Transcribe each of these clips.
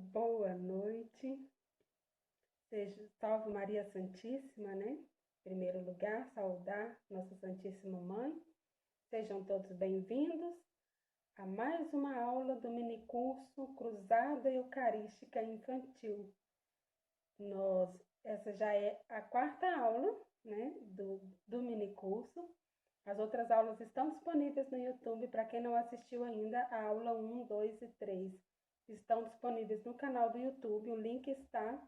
Boa noite. Seja salve Maria Santíssima, né? Em primeiro lugar, saudar Nossa Santíssima Mãe. Sejam todos bem-vindos a mais uma aula do minicurso Cruzada Eucarística Infantil. Essa já é a quarta aula, né, do minicurso. As outras aulas estão disponíveis no YouTube. Para quem não assistiu ainda, a aula 1, 2 e 3 estão disponíveis no canal do YouTube. O link está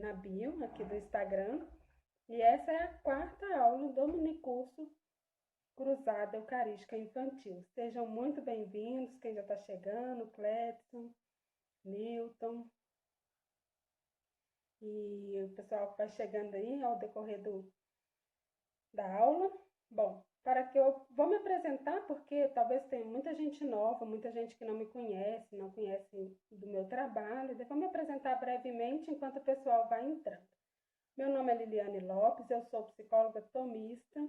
na bio aqui do Instagram. E essa é a quarta aula do minicurso Cruzada Eucarística Infantil. Sejam muito bem-vindos, quem já está chegando, Cledson, Newton, e o pessoal que vai chegando aí ao decorrer da aula. Bom, para que eu vou me apresentar, porque talvez tenha muita gente nova, muita gente que não me conhece, não conhece do meu trabalho. Eu vou me apresentar brevemente enquanto o pessoal vai entrando. Meu nome é Liliane Lopes, eu sou psicóloga tomista,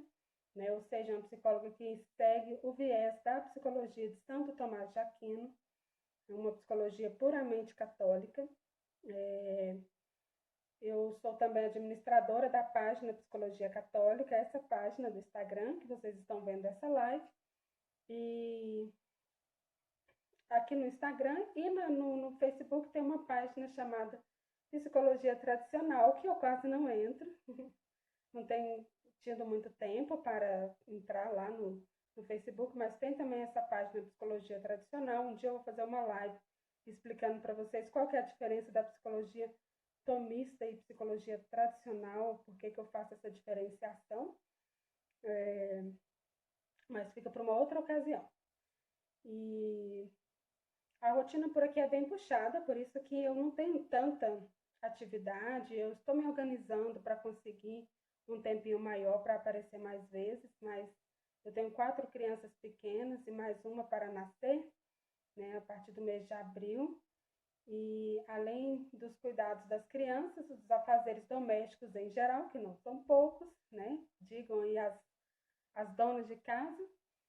né? Ou seja, uma psicóloga que segue o viés da psicologia de Santo Tomás de Aquino, uma psicologia puramente católica. Eu sou também administradora da página Psicologia Católica, essa página do Instagram, que vocês estão vendo essa live. E aqui no Instagram e no Facebook tem uma página chamada Psicologia Tradicional, que eu quase não entro. Não tenho tido muito tempo para entrar lá no Facebook, mas tem também essa página Psicologia Tradicional. Um dia eu vou fazer uma live explicando para vocês qual que é a diferença da psicologia tomista e psicologia tradicional, por que eu faço essa diferenciação, mas fica para uma outra ocasião. E a rotina por aqui é bem puxada, por isso que eu não tenho tanta atividade, eu estou me organizando para conseguir um tempinho maior para aparecer mais vezes, mas eu tenho 4 crianças pequenas e mais uma para nascer, né, a partir do mês de abril. E além dos cuidados das crianças, os afazeres domésticos em geral, que não são poucos, né? Digam aí as donas de casa,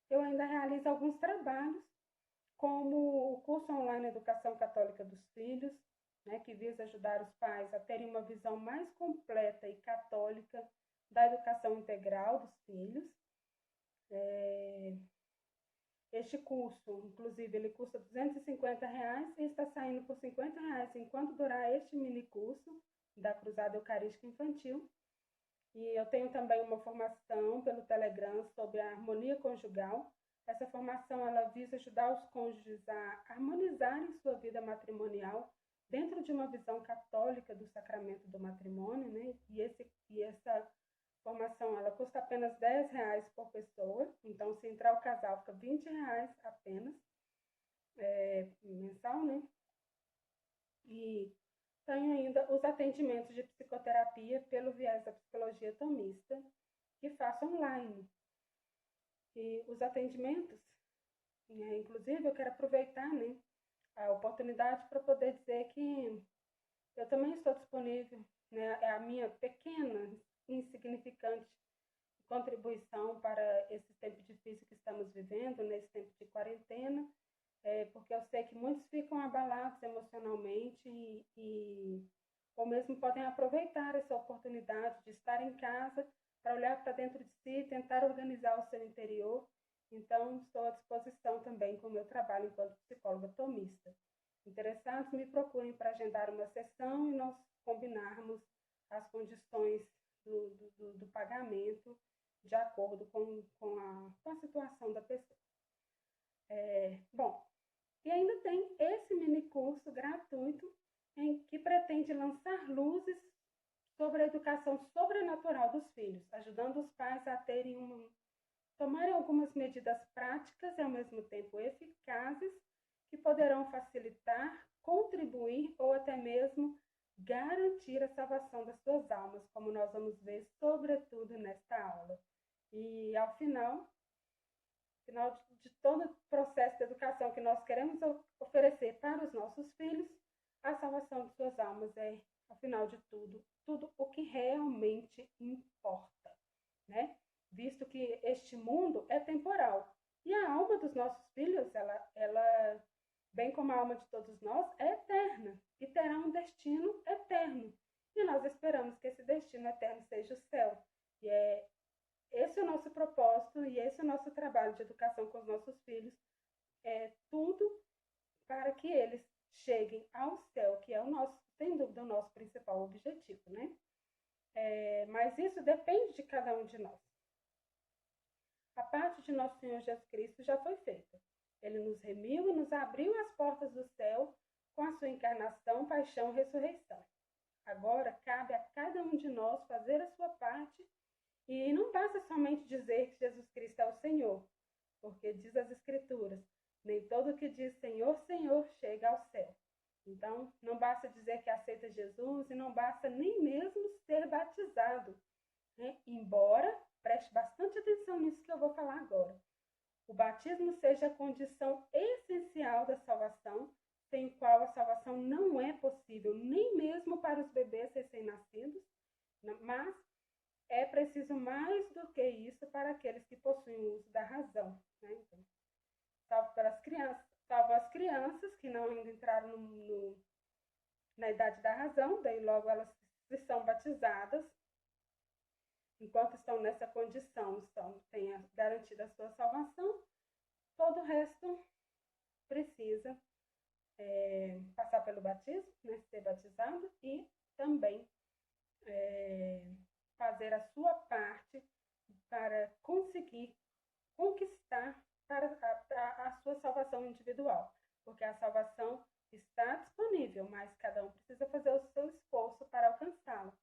eu ainda realizo alguns trabalhos, como o curso online Educação Católica dos Filhos, né, que visa ajudar os pais a terem uma visão mais completa e católica da educação integral dos filhos. Este curso, inclusive, ele custa R$ 250 e está saindo por R$ 50 enquanto durar este mini curso da Cruzada Eucarística Infantil. E eu tenho também uma formação pelo Telegram sobre a harmonia conjugal. Essa formação ela visa ajudar os cônjuges a harmonizarem sua vida matrimonial dentro de uma visão católica do sacramento do matrimônio, né? E essa formação ela custa apenas R$ 10 por pessoa, então se entrar o casal fica R$ 20 apenas, mensal, né? E tenho ainda os atendimentos de psicoterapia pelo viés da psicologia tomista, que faço online. E os atendimentos, inclusive eu quero aproveitar, né, a oportunidade para poder dizer que eu também estou disponível, né, é a minha pequena, insignificante contribuição para esse tempo difícil que estamos vivendo, nesse tempo de quarentena, porque eu sei que muitos ficam abalados emocionalmente ou mesmo podem aproveitar essa oportunidade de estar em casa para olhar para dentro de si e tentar organizar o seu interior. Então, estou à disposição também com o meu trabalho enquanto psicóloga tomista. Interessados, me procurem para agendar uma sessão e nós combinarmos as condições do pagamento de acordo com a situação da pessoa. Bom, e ainda tem esse mini curso gratuito em que pretende lançar luzes sobre a educação sobrenatural dos filhos, ajudando os pais a tomarem algumas medidas práticas e ao mesmo tempo eficazes que poderão facilitar, contribuir ou até mesmo garantir a salvação das suas almas, como nós vamos ver sobretudo nesta aula. E ao final de todo o processo de educação que nós queremos oferecer para os nossos filhos, a salvação de suas almas é, ao final de tudo o que realmente importa, né? Visto que este mundo é temporal e a alma dos nossos filhos, ela bem como a alma de todos nós, é eterna e terá um destino eterno. E nós esperamos que esse destino eterno seja o céu. E esse é o nosso propósito e esse é o nosso trabalho de educação com os nossos filhos. É tudo para que eles cheguem ao céu, que é o nosso, sem dúvida, o nosso principal objetivo, né? Mas isso depende de cada um de nós. A parte de nosso Senhor Jesus Cristo já foi feita. Ele nos remiu e nos abriu as portas do céu com a sua encarnação, paixão e ressurreição. Agora cabe a cada um de nós fazer a sua parte e não basta somente dizer que Jesus Cristo é o Senhor, porque diz as Escrituras, nem todo que diz Senhor, Senhor chega ao céu. Então, não basta dizer que aceita Jesus e não basta nem mesmo ser batizado, né? Embora, preste bastante atenção nisso que eu vou falar agora. O batismo seja a condição essencial da salvação, sem qual a salvação não é possível, nem mesmo para os bebês recém-nascidos, mas é preciso mais do que isso para aqueles que possuem o uso da razão, né? Então, salvo as crianças que não ainda entraram na idade da razão, daí logo elas são batizadas. Enquanto estão nessa condição, têm garantida a sua salvação, todo o resto precisa passar pelo batismo, né, ser batizado e também fazer a sua parte para conseguir conquistar para a sua salvação individual, porque a salvação está disponível, mas cada um precisa fazer o seu esforço para alcançá-la.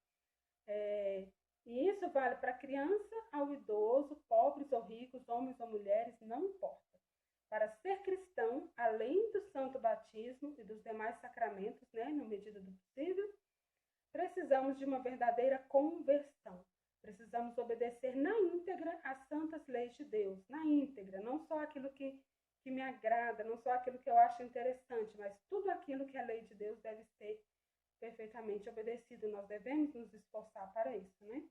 E isso vale para a criança, ao idoso, pobres ou ricos, homens ou mulheres, não importa. Para ser cristão, além do santo batismo e dos demais sacramentos, né, na medida do possível, precisamos de uma verdadeira conversão. Precisamos obedecer na íntegra às santas leis de Deus, na íntegra, não só aquilo que me agrada, não só aquilo que eu acho interessante, mas tudo aquilo que a lei de Deus deve ser perfeitamente obedecido. Nós devemos nos esforçar para isso, né?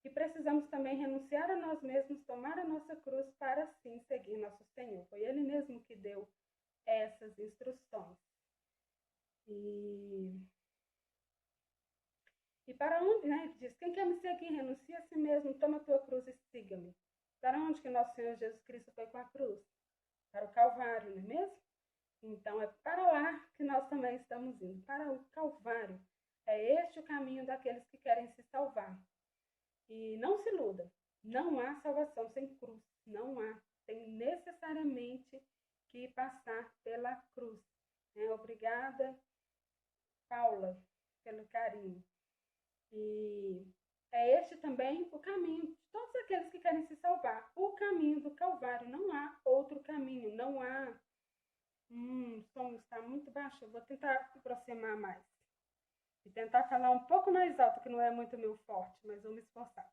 E precisamos também renunciar a nós mesmos, tomar a nossa cruz para assim seguir nosso Senhor. Foi Ele mesmo que deu essas instruções. E para onde, né? Ele diz, quem quer me seguir, renuncia a si mesmo, toma a tua cruz e siga-me. Para onde que nosso Senhor Jesus Cristo foi com a cruz? Para o Calvário, não é mesmo? Então, é para lá que nós também estamos indo, para o Calvário. É este o caminho daqueles que querem se salvar. E não se iluda, não há salvação sem cruz, não há. Tem necessariamente que passar pela cruz. Obrigada, Paula, pelo carinho. E é este também o caminho de todos aqueles que querem se salvar. O caminho do Calvário, não há outro caminho, não há. O som está muito baixo, eu vou tentar me aproximar mais. E tentar falar um pouco mais alto, que não é muito meu forte, mas vou me esforçar.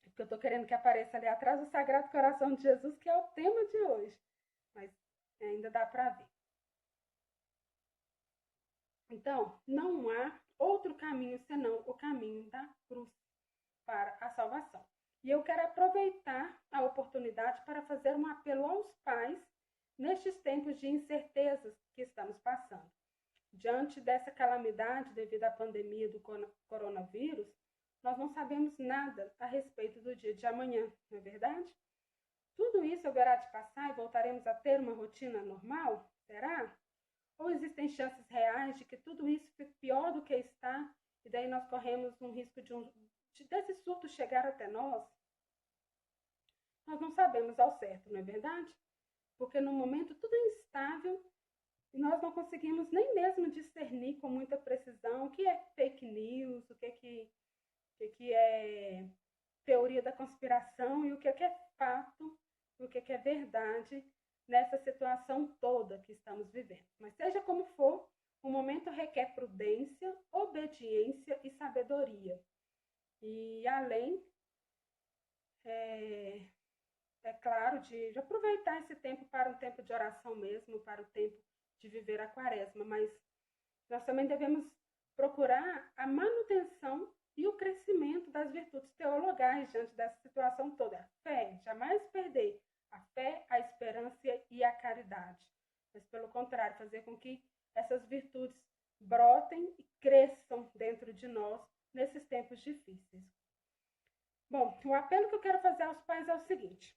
Porque eu estou querendo que apareça ali atrás o Sagrado Coração de Jesus, que é o tema de hoje. Mas ainda dá para ver. Então, não há outro caminho senão o caminho da cruz para a salvação. E eu quero aproveitar a oportunidade para fazer um apelo aos pais nestes tempos de incertezas que estamos passando. Diante dessa calamidade devido à pandemia do coronavírus, nós não sabemos nada a respeito do dia de amanhã, não é verdade? Tudo isso haverá de passar e voltaremos a ter uma rotina normal? Será? Ou existem chances reais de que tudo isso fique pior do que está e daí nós corremos um risco desse surto chegar até nós? Nós não sabemos ao certo, não é verdade? Porque no momento tudo é instável e nós não conseguimos nem mesmo discernir com muita precisão o que é fake news, o que é teoria da conspiração e o que é fato, o que é verdade nessa situação toda que estamos vivendo. Mas seja como for, o momento requer prudência, obediência e sabedoria. E além, é claro, de aproveitar esse tempo para um tempo de oração mesmo, para o tempo de viver a quaresma, mas nós também devemos procurar a manutenção e o crescimento das virtudes teologais diante dessa situação toda. A fé, jamais perder a fé, a esperança e a caridade. mas pelo contrário, fazer com que essas virtudes brotem e cresçam dentro de nós nesses tempos difíceis. Bom, o apelo que eu quero fazer aos pais é o seguinte: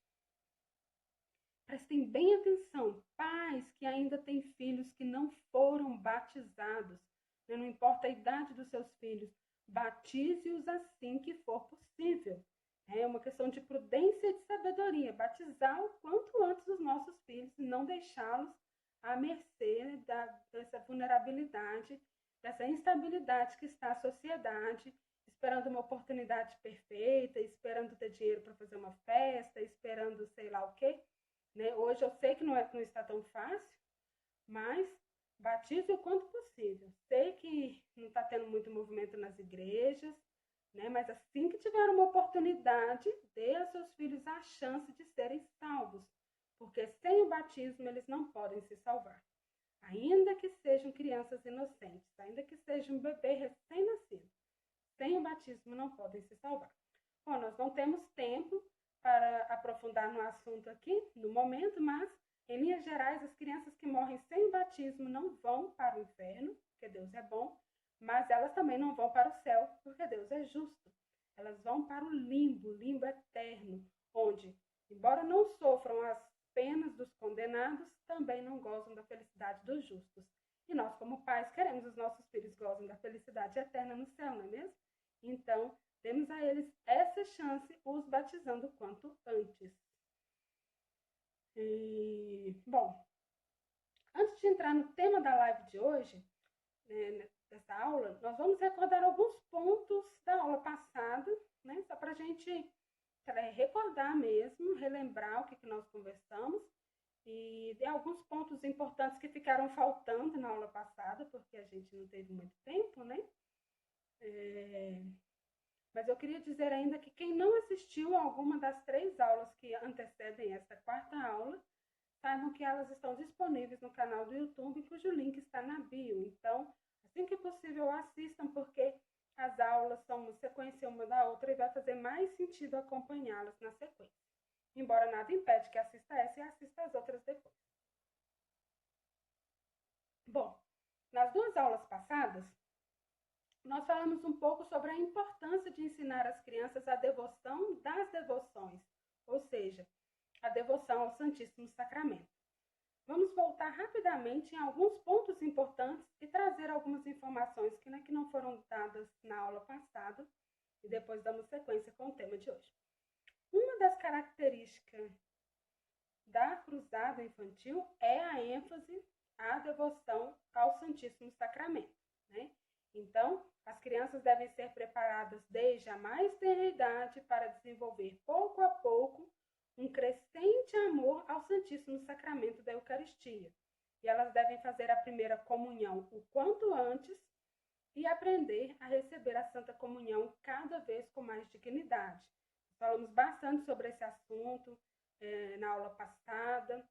prestem bem atenção, pais que ainda têm filhos que não foram batizados, né? Não importa a idade dos seus filhos, batize-os assim que for possível. É uma questão de prudência e de sabedoria, batizar o quanto antes os nossos filhos e não deixá-los à mercê dessa vulnerabilidade, dessa instabilidade que está a sociedade, esperando uma oportunidade perfeita, esperando ter dinheiro para fazer uma festa, esperando sei lá o quê. Né? Hoje eu sei que não está tão fácil, mas batize o quanto possível. Sei que não está tendo muito movimento nas igrejas, né? Mas assim que tiver uma oportunidade, dê aos seus filhos a chance de serem salvos, porque sem o batismo eles não podem se salvar. Ainda que sejam crianças inocentes, ainda que seja um bebê recém-nascido, sem o batismo não podem se salvar. Bom, nós não temos tempo para aprofundar no assunto aqui, no momento, mas, em linhas gerais, as crianças que morrem sem batismo não vão para o inferno, porque Deus é bom, mas elas também não vão para o céu, porque Deus é justo. Elas vão para o limbo eterno, onde, embora não sofram as penas dos condenados, também não gozam da felicidade dos justos. E nós, como pais, queremos os nossos filhos gozem da felicidade eterna no céu, não é mesmo? Então, demos a eles essa chance, os batizando quanto antes. Bom, antes de entrar no tema da live de hoje, né, dessa aula, nós vamos recordar alguns pontos da aula passada, né, só para a gente recordar mesmo, relembrar o que nós conversamos, e de alguns pontos importantes que ficaram faltando na aula passada, porque a gente não teve muito tempo, né? Mas eu queria dizer ainda que quem não assistiu a alguma das 3 aulas que antecedem esta 4ª aula, saibam que elas estão disponíveis no canal do YouTube, cujo link está na bio. Então, assim que possível, assistam, porque as aulas são uma sequência uma da outra e vai fazer mais sentido acompanhá-las na sequência. Embora nada impede que assista essa e assista as outras depois. Bom, nas 2 aulas passadas, nós falamos um pouco sobre a importância de ensinar às crianças a devoção das devoções, ou seja, a devoção ao Santíssimo Sacramento. Vamos voltar rapidamente em alguns pontos importantes e trazer algumas informações que não foram dadas na aula passada e depois damos sequência com o tema de hoje. Uma das características da cruzada infantil é a ênfase à devoção ao Santíssimo Sacramento, né? Então, as crianças devem ser preparadas desde a mais tenra idade para desenvolver pouco a pouco um crescente amor ao Santíssimo Sacramento da Eucaristia. E elas devem fazer a primeira comunhão o quanto antes e aprender a receber a Santa Comunhão cada vez com mais dignidade. Falamos bastante sobre esse assunto na aula passada.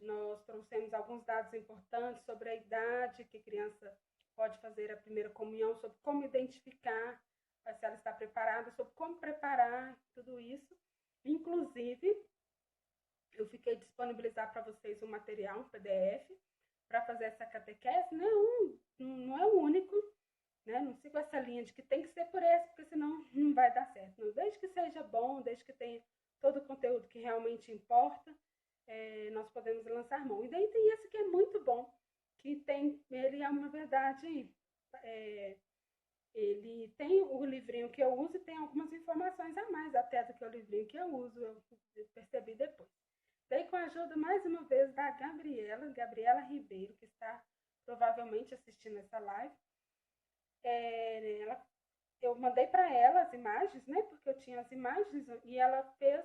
Nós trouxemos alguns dados importantes sobre a idade que a criança pode fazer a primeira comunhão, sobre como identificar se ela está preparada, sobre como preparar tudo isso. Inclusive, eu fiquei disponibilizar para vocês um material, um PDF, para fazer essa catequese. Não é o único, né? Não sigo essa linha de que tem que ser por esse, porque senão não vai dar certo. Não, desde que seja bom, desde que tenha todo o conteúdo que realmente importa, nós podemos lançar mão. E daí tem esse que é muito bom, que ele é uma verdade, ele tem o livrinho que eu uso e tem algumas informações a mais até do que o livrinho que eu uso, eu percebi depois. Daí com a ajuda, mais uma vez, da Gabriela Ribeiro, que está provavelmente assistindo essa live, eu mandei para ela as imagens, né, porque eu tinha as imagens, e ela fez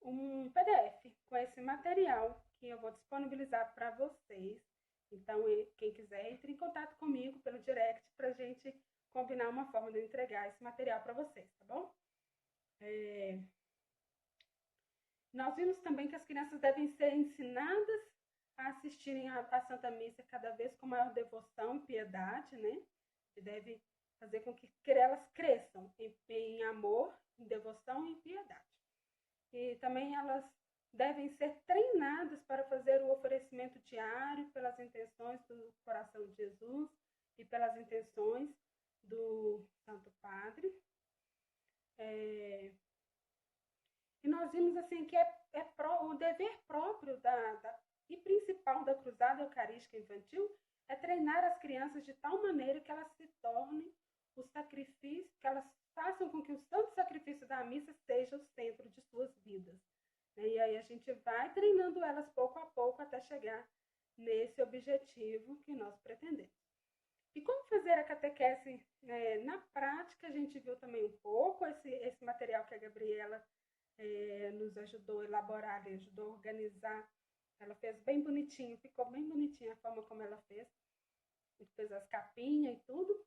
um PDF com esse material que eu vou disponibilizar para vocês. Então, quem quiser, entre em contato comigo pelo direct para a gente combinar uma forma de eu entregar esse material para vocês, tá bom? Nós vimos também que as crianças devem ser ensinadas a assistirem à Santa Missa cada vez com maior devoção e piedade, né? E deve fazer com que elas cresçam em amor, em devoção e em piedade. E também elas devem ser treinadas para fazer o oferecimento diário pelas intenções do coração de Jesus e pelas intenções do Santo Padre. E nós vimos assim que o dever próprio e principal da Cruzada Eucarística Infantil é treinar as crianças de tal maneira que elas se tornem o sacrifício, que elas façam com que o santo sacrifício da missa seja o centro de suas vidas. E aí a gente vai treinando elas pouco a pouco até chegar nesse objetivo que nós pretendemos. E como fazer a catequese na prática, a gente viu também um pouco esse material que a Gabriela nos ajudou a elaborar, ajudou a organizar. Ela fez bem bonitinho, ficou bem bonitinha a forma como ela fez. Fez as capinhas e tudo.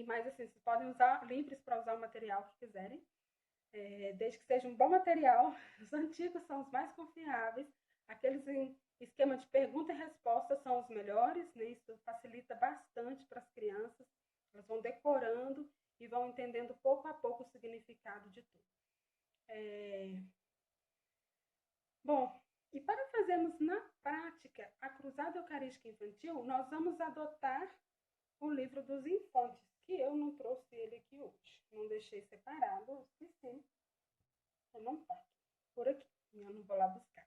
Mas assim, vocês podem usar livres para usar o material que quiserem. Desde que seja um bom material. Os antigos são os mais confiáveis. Aqueles em esquema de pergunta e resposta são os melhores, né? Isso facilita bastante para as crianças. Elas vão decorando e vão entendendo pouco a pouco o significado de tudo. Bom, e para fazermos na prática a Cruzada Eucarística Infantil, nós vamos adotar o livro dos infantes, que eu não trouxe ele aqui hoje. Não deixei separado, eu esqueci. Eu não tá por aqui, eu não vou lá buscar.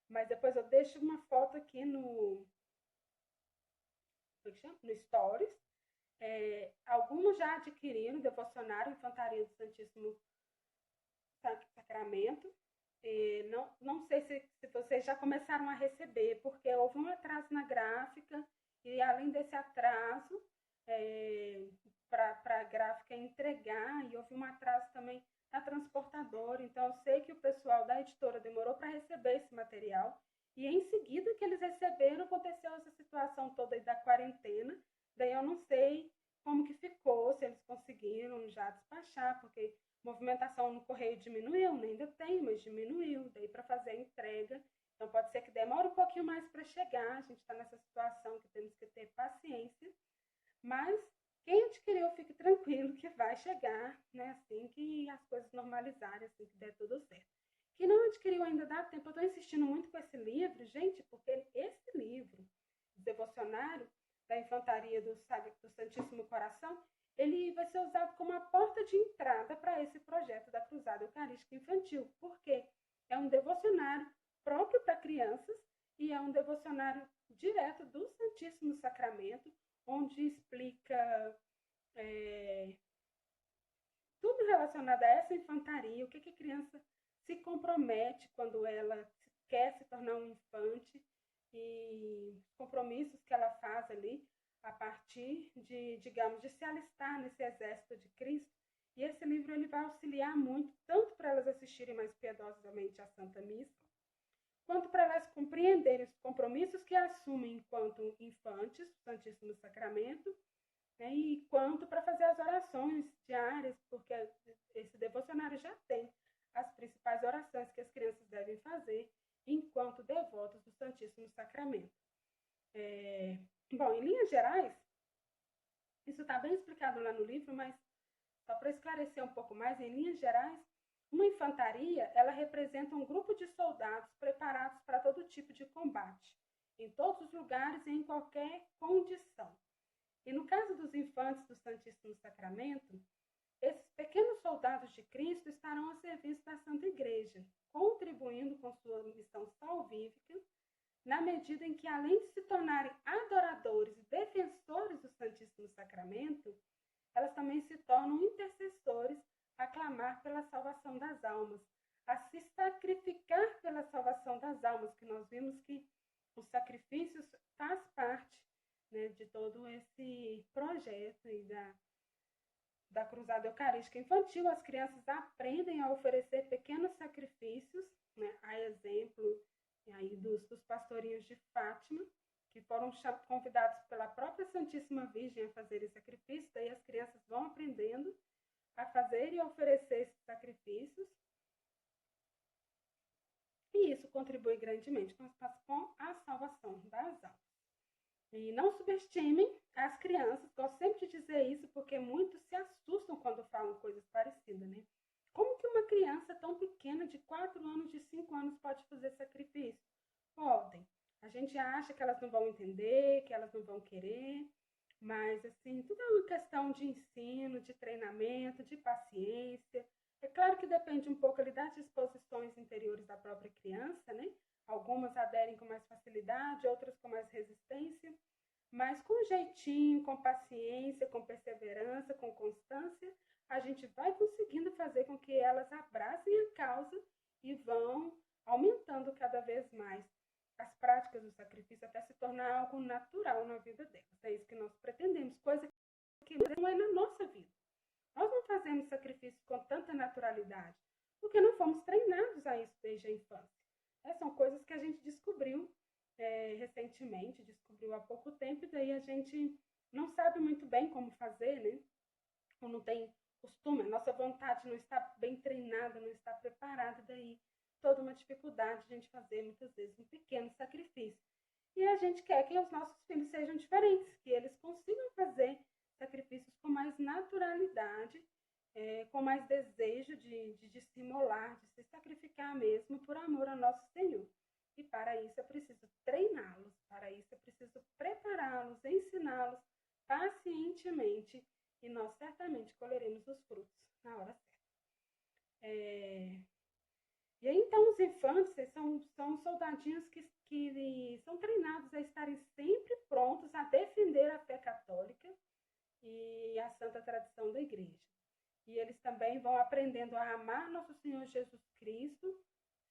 Mas depois eu deixo uma foto aqui no Stories. Alguns já adquiriram o devocionário Infantaria do Santíssimo Sacramento. Não sei se vocês já começaram a receber, porque houve um atraso na gráfica, e além desse atraso, para a gráfica entregar, e houve um atraso também na transportadora. Então, eu sei que o pessoal da editora demorou para receber esse material, e em seguida que eles receberam, aconteceu essa situação toda aí da quarentena. Daí eu não sei como que ficou, se eles conseguiram já despachar, porque movimentação no correio diminuiu, ainda tem, mas diminuiu, daí para fazer a entrega. Então pode ser que demore um pouquinho mais para chegar, a gente está nessa situação que temos que ter paciência, mas quem adquiriu, fique tranquilo que vai chegar, né, assim que as coisas normalizarem, assim que der tudo certo. Quem não adquiriu ainda dá tempo, eu estou insistindo muito com esse livro, gente, porque esse livro, Devocionário da Infantaria do Santíssimo Coração, ele vai ser usado como a porta de entrada para esse projeto da Cruzada Eucarística Infantil, porque é um devocionário próprio para crianças e é um devocionário direto do Santíssimo Sacramento, onde explica tudo relacionado a essa infantaria, o que a criança se compromete quando ela quer se tornar um infante e os compromissos que ela faz ali a partir digamos, de se alistar nesse exército de Cristo. E esse livro ele vai auxiliar muito, tanto para elas assistirem mais piedosamente à Santa Missa, quanto para elas compreenderem os compromissos que assumem enquanto infantes, o Santíssimo Sacramento, né, e quanto para fazer as orações diárias, porque esse devocionário já tem as principais orações que as crianças devem fazer enquanto devotos do Santíssimo Sacramento. Bom, em linhas gerais, isso está bem explicado lá no livro, mas só para esclarecer um pouco mais, em linhas gerais, uma infantaria, ela representa um grupo de soldados preparados para todo tipo de combate, em todos os lugares e em qualquer condição. E no caso dos infantes do Santíssimo Sacramento, esses pequenos soldados de Cristo estarão a serviço da Santa Igreja, contribuindo com sua missão salvífica, na medida em que, além de se tornarem adoradores e defensores do Santíssimo Sacramento, elas também se tornam intercessores a clamar pela salvação das almas, a se sacrificar pela salvação das almas, que nós vimos que os sacrifícios faz parte, né, de todo esse projeto aí da Cruzada Eucarística Infantil. As crianças aprendem a oferecer pequenos sacrifícios, né, a exemplo aí dos pastorinhos de Fátima, que foram convidados pela própria Santíssima Virgem a fazer esse sacrifício. Daí as crianças vão aprendendo a fazer e oferecer esses sacrifícios. E isso contribui grandemente com a salvação das almas. E não subestimem as crianças, gosto sempre de dizer isso, porque muitos se assustam quando falam coisas parecidas, né? como que uma criança tão pequena, de 4 anos, de 5 anos, pode fazer sacrifício? Podem. A gente acha que elas não vão entender, que elas não vão querer, mas, assim, tudo é uma questão de ensino, de treinamento, de paciência. É claro que depende um pouco ali das disposições interiores da própria criança, né? Algumas aderem com mais facilidade, outras com mais resistência, mas com jeitinho, com paciência, com perseverança, com constância, a gente vai conseguindo fazer com que elas abracem a causa e vão aumentando cada vez mais as práticas do sacrifício até se tornar algo natural na vida delas. É isso que nós pretendemos, coisa que não é na nossa vida. Nós não fazemos sacrifício com tanta naturalidade, porque não fomos treinados a isso desde a infância. São coisas que a gente descobriu recentemente, descobriu há pouco tempo, e daí a gente não sabe muito bem como fazer, né? Ou não tem costume, a nossa vontade não está bem treinada, não está preparada, daí toda uma dificuldade de a gente fazer muitas vezes um pequeno sacrifício. E a gente quer que os nossos filhos sejam diferentes, que eles consigam fazer sacrifícios com mais naturalidade, com mais desejo de se imolar, de se sacrificar mesmo por amor ao nosso Senhor. E para isso é preciso treiná-los, para isso é preciso prepará-los, ensiná-los pacientemente, e nós certamente colheremos os frutos na hora certa. E aí, então, os infantes são soldadinhos que são treinados a estarem sempre prontos a defender a fé católica e a santa tradição da igreja. E eles também vão aprendendo a amar nosso Senhor Jesus Cristo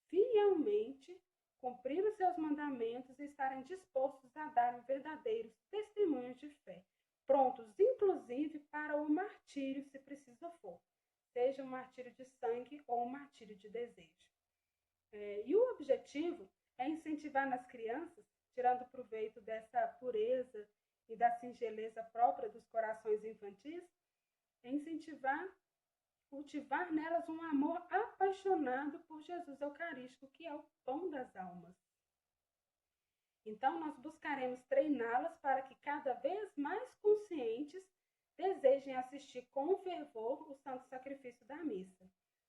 fielmente, cumprir os seus mandamentos e estarem dispostos a dar verdadeiros testemunhos de fé, prontos, inclusive, para o martírio, se preciso for, seja um martírio de sangue ou um martírio de desejo. E o objetivo é incentivar nas crianças, tirando proveito dessa pureza e da singeleza própria dos corações infantis, é incentivar, cultivar nelas um amor apaixonado por Jesus Eucarístico, que é o pão das almas. Então, nós buscaremos treiná-las para que cada vez mais conscientes desejem assistir com fervor o santo sacrifício da missa,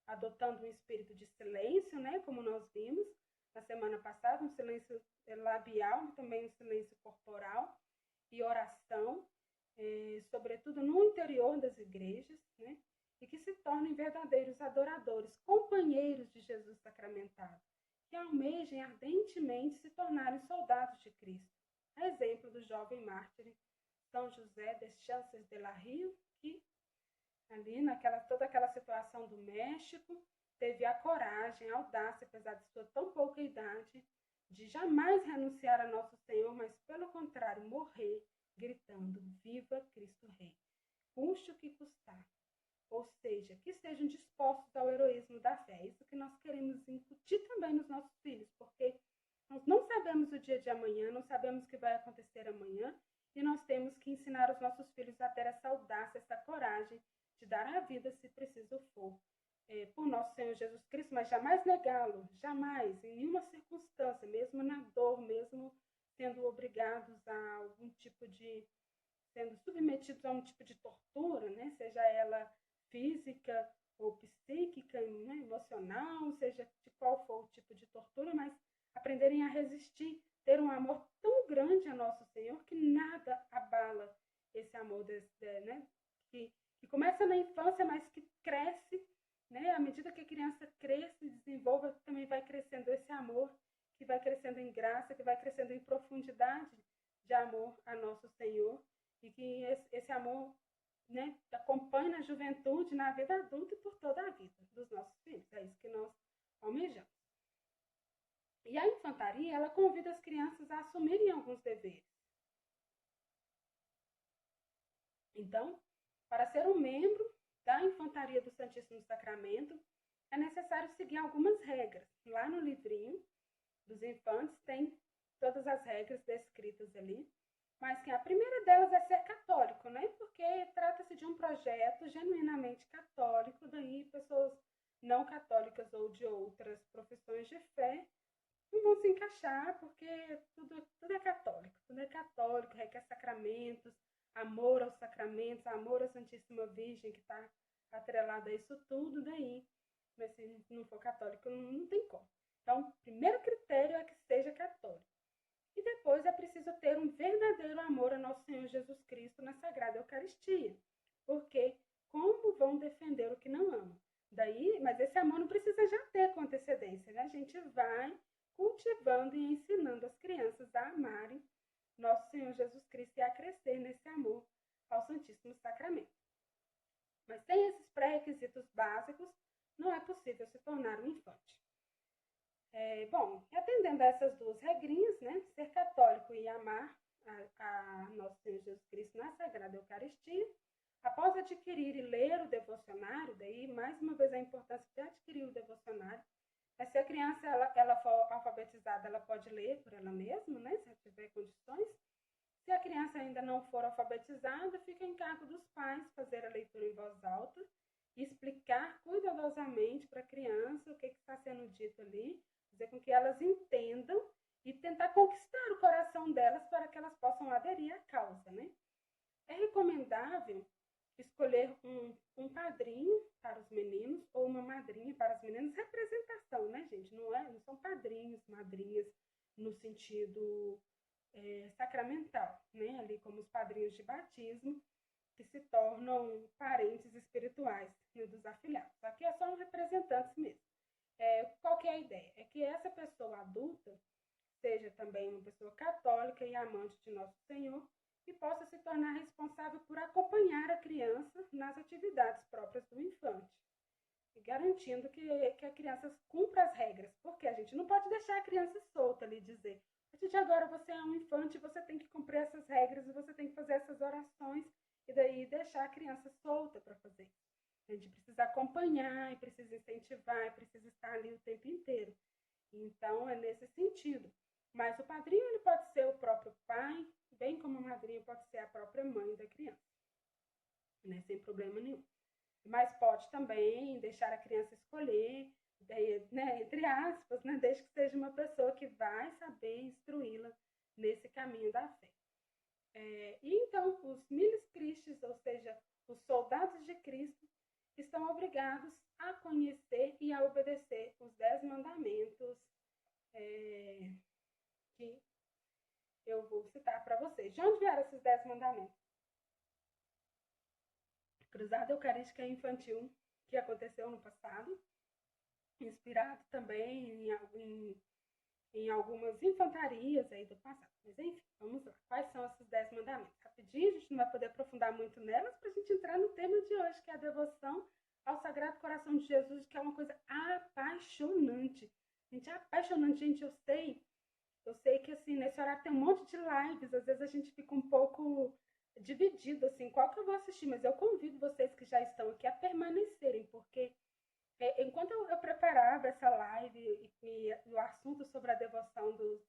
adotando um espírito de silêncio, né, como nós vimos na semana passada, um silêncio labial, também um silêncio corporal, e oração, sobretudo no interior das igrejas, né, e que se tornem verdadeiros adoradores, companheiros de Jesus sacramentado, que almejem ardentemente se tornarem soldados de Cristo, a exemplo do jovem mártir São José des Chances de la Rio, que ali toda aquela situação do México, teve a coragem, a audácia, apesar de sua tão pouca idade, de jamais renunciar a nosso Senhor, mas pelo contrário, morrer gritando: Viva Cristo Rei, custe o que custar. Ou seja, que estejam dispostos ao heroísmo da fé. É isso que nós queremos incutir também nos nossos filhos, porque nós não sabemos o dia de amanhã, não sabemos o que vai acontecer amanhã, e nós temos que ensinar os nossos filhos a ter essa audácia, essa coragem de dar a vida, se preciso for, por nosso Senhor Jesus Cristo, mas jamais negá-lo, jamais, em nenhuma circunstância, mesmo na dor, mesmo sendo obrigados a algum tipo de, sendo submetidos a um tipo de tortura, né? Seja ela física ou psíquica, né? Emocional, seja de qual for o tipo de tortura, mas aprenderem a resistir, ter um amor tão grande a nosso Senhor que nada abala esse amor, né? que começa na infância, mas que cresce, né? À medida que a criança cresce e desenvolve, também vai crescendo esse amor, que vai crescendo em graça, que vai crescendo em profundidade de amor a nosso Senhor, e que esse amor, né, acompanha na juventude, na vida adulta e por toda a vida dos nossos filhos. É isso que nós almejamos. E a infantaria, ela convida as crianças a assumirem alguns deveres. Então, para ser um membro da infantaria do Santíssimo Sacramento, é necessário seguir algumas regras. Lá no livrinho dos infantes tem todas as regras descritas ali, mas que a primeira delas é ser católico, né? Porque trata-se de um projeto genuinamente católico, daí pessoas não católicas ou de outras profissões de fé não vão se encaixar, porque tudo é católico, requer sacramentos, amor aos sacramentos, amor à Santíssima Virgem, que está atrelado a isso tudo, daí mas se não for católico, não tem como. Então, o primeiro critério é que seja católico. E depois é preciso ter um verdadeiro amor a nosso Senhor Jesus Cristo na Sagrada Eucaristia. Porque como vão defender o que não amam? Mas esse amor não precisa já ter com antecedência, né? A gente vai cultivando e ensinando as crianças a amarem nosso Senhor Jesus Cristo e a crescer nesse amor ao Santíssimo Sacramento. Mas sem esses pré-requisitos básicos, não é possível se tornar um infante. Bom, atendendo a essas duas regrinhas, né, ser católico e amar a nosso Senhor Jesus Cristo na Sagrada Eucaristia, após adquirir e ler o devocionário, daí mais uma vez a importância de adquirir o devocionário, se a criança ela for alfabetizada, ela pode ler por ela mesma, né, se ela tiver condições. Se a criança ainda não for alfabetizada, fica em cargo dos pais fazer a leitura em voz alta e explicar cuidadosamente para a criança o que está sendo dito ali, fazer com que elas entendam e tentar conquistar o coração delas para que elas possam aderir à causa, né? É recomendável escolher um padrinho para os meninos ou uma madrinha para as meninas, representação, né, gente? Não são padrinhos, madrinhas no sentido sacramental, né? Ali como os padrinhos de batismo, que se tornam parentes espirituais, né, dos afilhados. Aqui é só um representante mesmo. Qual que é a ideia? É que essa pessoa adulta seja também uma pessoa católica e amante de Nosso Senhor e possa se tornar responsável por acompanhar a criança nas atividades próprias do infante, garantindo que a criança cumpra as regras, porque a gente não pode deixar a criança solta ali, dizer, a partir de agora você é um infante, você tem que cumprir essas regras e você tem que fazer essas orações, e daí deixar a criança solta para fazer. A gente precisa acompanhar, e precisa incentivar, e precisa estar ali o tempo inteiro. Então, é nesse sentido. Mas o padrinho ele pode ser o próprio pai, bem como a madrinha pode ser a própria mãe da criança, né? Sem problema nenhum. Mas pode também deixar a criança escolher, né, entre aspas, né, desde que seja uma pessoa que vai saber instruí-la nesse caminho da fé. E então, os miles Christi, ou seja, os soldados de Cristo, estão obrigados a conhecer e a obedecer os 10 mandamentos que eu vou citar para vocês. De onde vieram esses 10 mandamentos? Cruzada Eucarística Infantil, que aconteceu no passado, inspirado também em algumas infantarias aí do passado. Mas enfim, vamos lá. Quais são esses 10 mandamentos? Rapidinho, a gente não vai poder aprofundar muito nelas para a gente entrar no tema de hoje, que é a devoção ao Sagrado Coração de Jesus, que é uma coisa apaixonante. Gente, é apaixonante, gente, eu sei que assim, nesse horário tem um monte de lives, às vezes a gente fica um pouco dividido, assim, qual que eu vou assistir, mas eu convido vocês que já estão aqui a permanecerem, porque enquanto eu preparava essa live e o assunto sobre a devoção do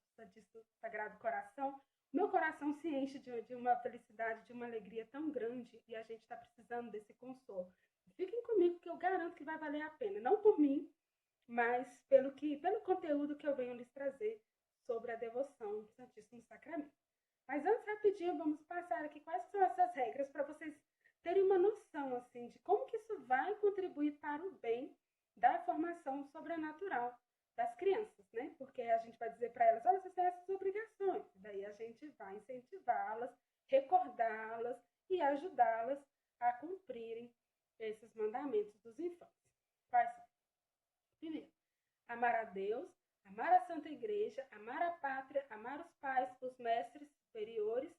Sagrado Coração, meu coração se enche de uma felicidade, de uma alegria tão grande, e a gente está precisando desse consolo. Fiquem comigo que eu garanto que vai valer a pena, não por mim, mas pelo conteúdo que eu venho lhes trazer sobre a devoção do Santíssimo Sacramento. Mas antes, rapidinho, vamos passar aqui quais são essas regras para vocês terem uma noção assim, de como que isso vai contribuir para o bem da formação sobrenatural das crianças, né? Porque a gente vai dizer para elas, olha, vocês têm essas obrigações. Daí a gente vai incentivá-las, recordá-las e ajudá-las a cumprirem esses mandamentos dos infantes. Quais são? Primeiro, amar a Deus, amar a Santa Igreja, amar a pátria, amar os pais, os mestres superiores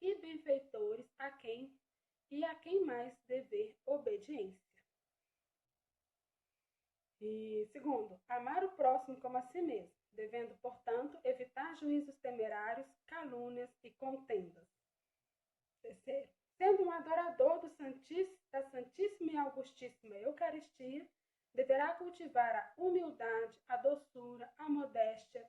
e benfeitores a quem mais dever obediência. E segundo, amar o próximo como a si mesmo, devendo, portanto, evitar juízos temerários, calúnias e contendas. Terceiro, sendo um adorador da Santíssima e Augustíssima Eucaristia, deverá cultivar a humildade, a doçura, a modéstia,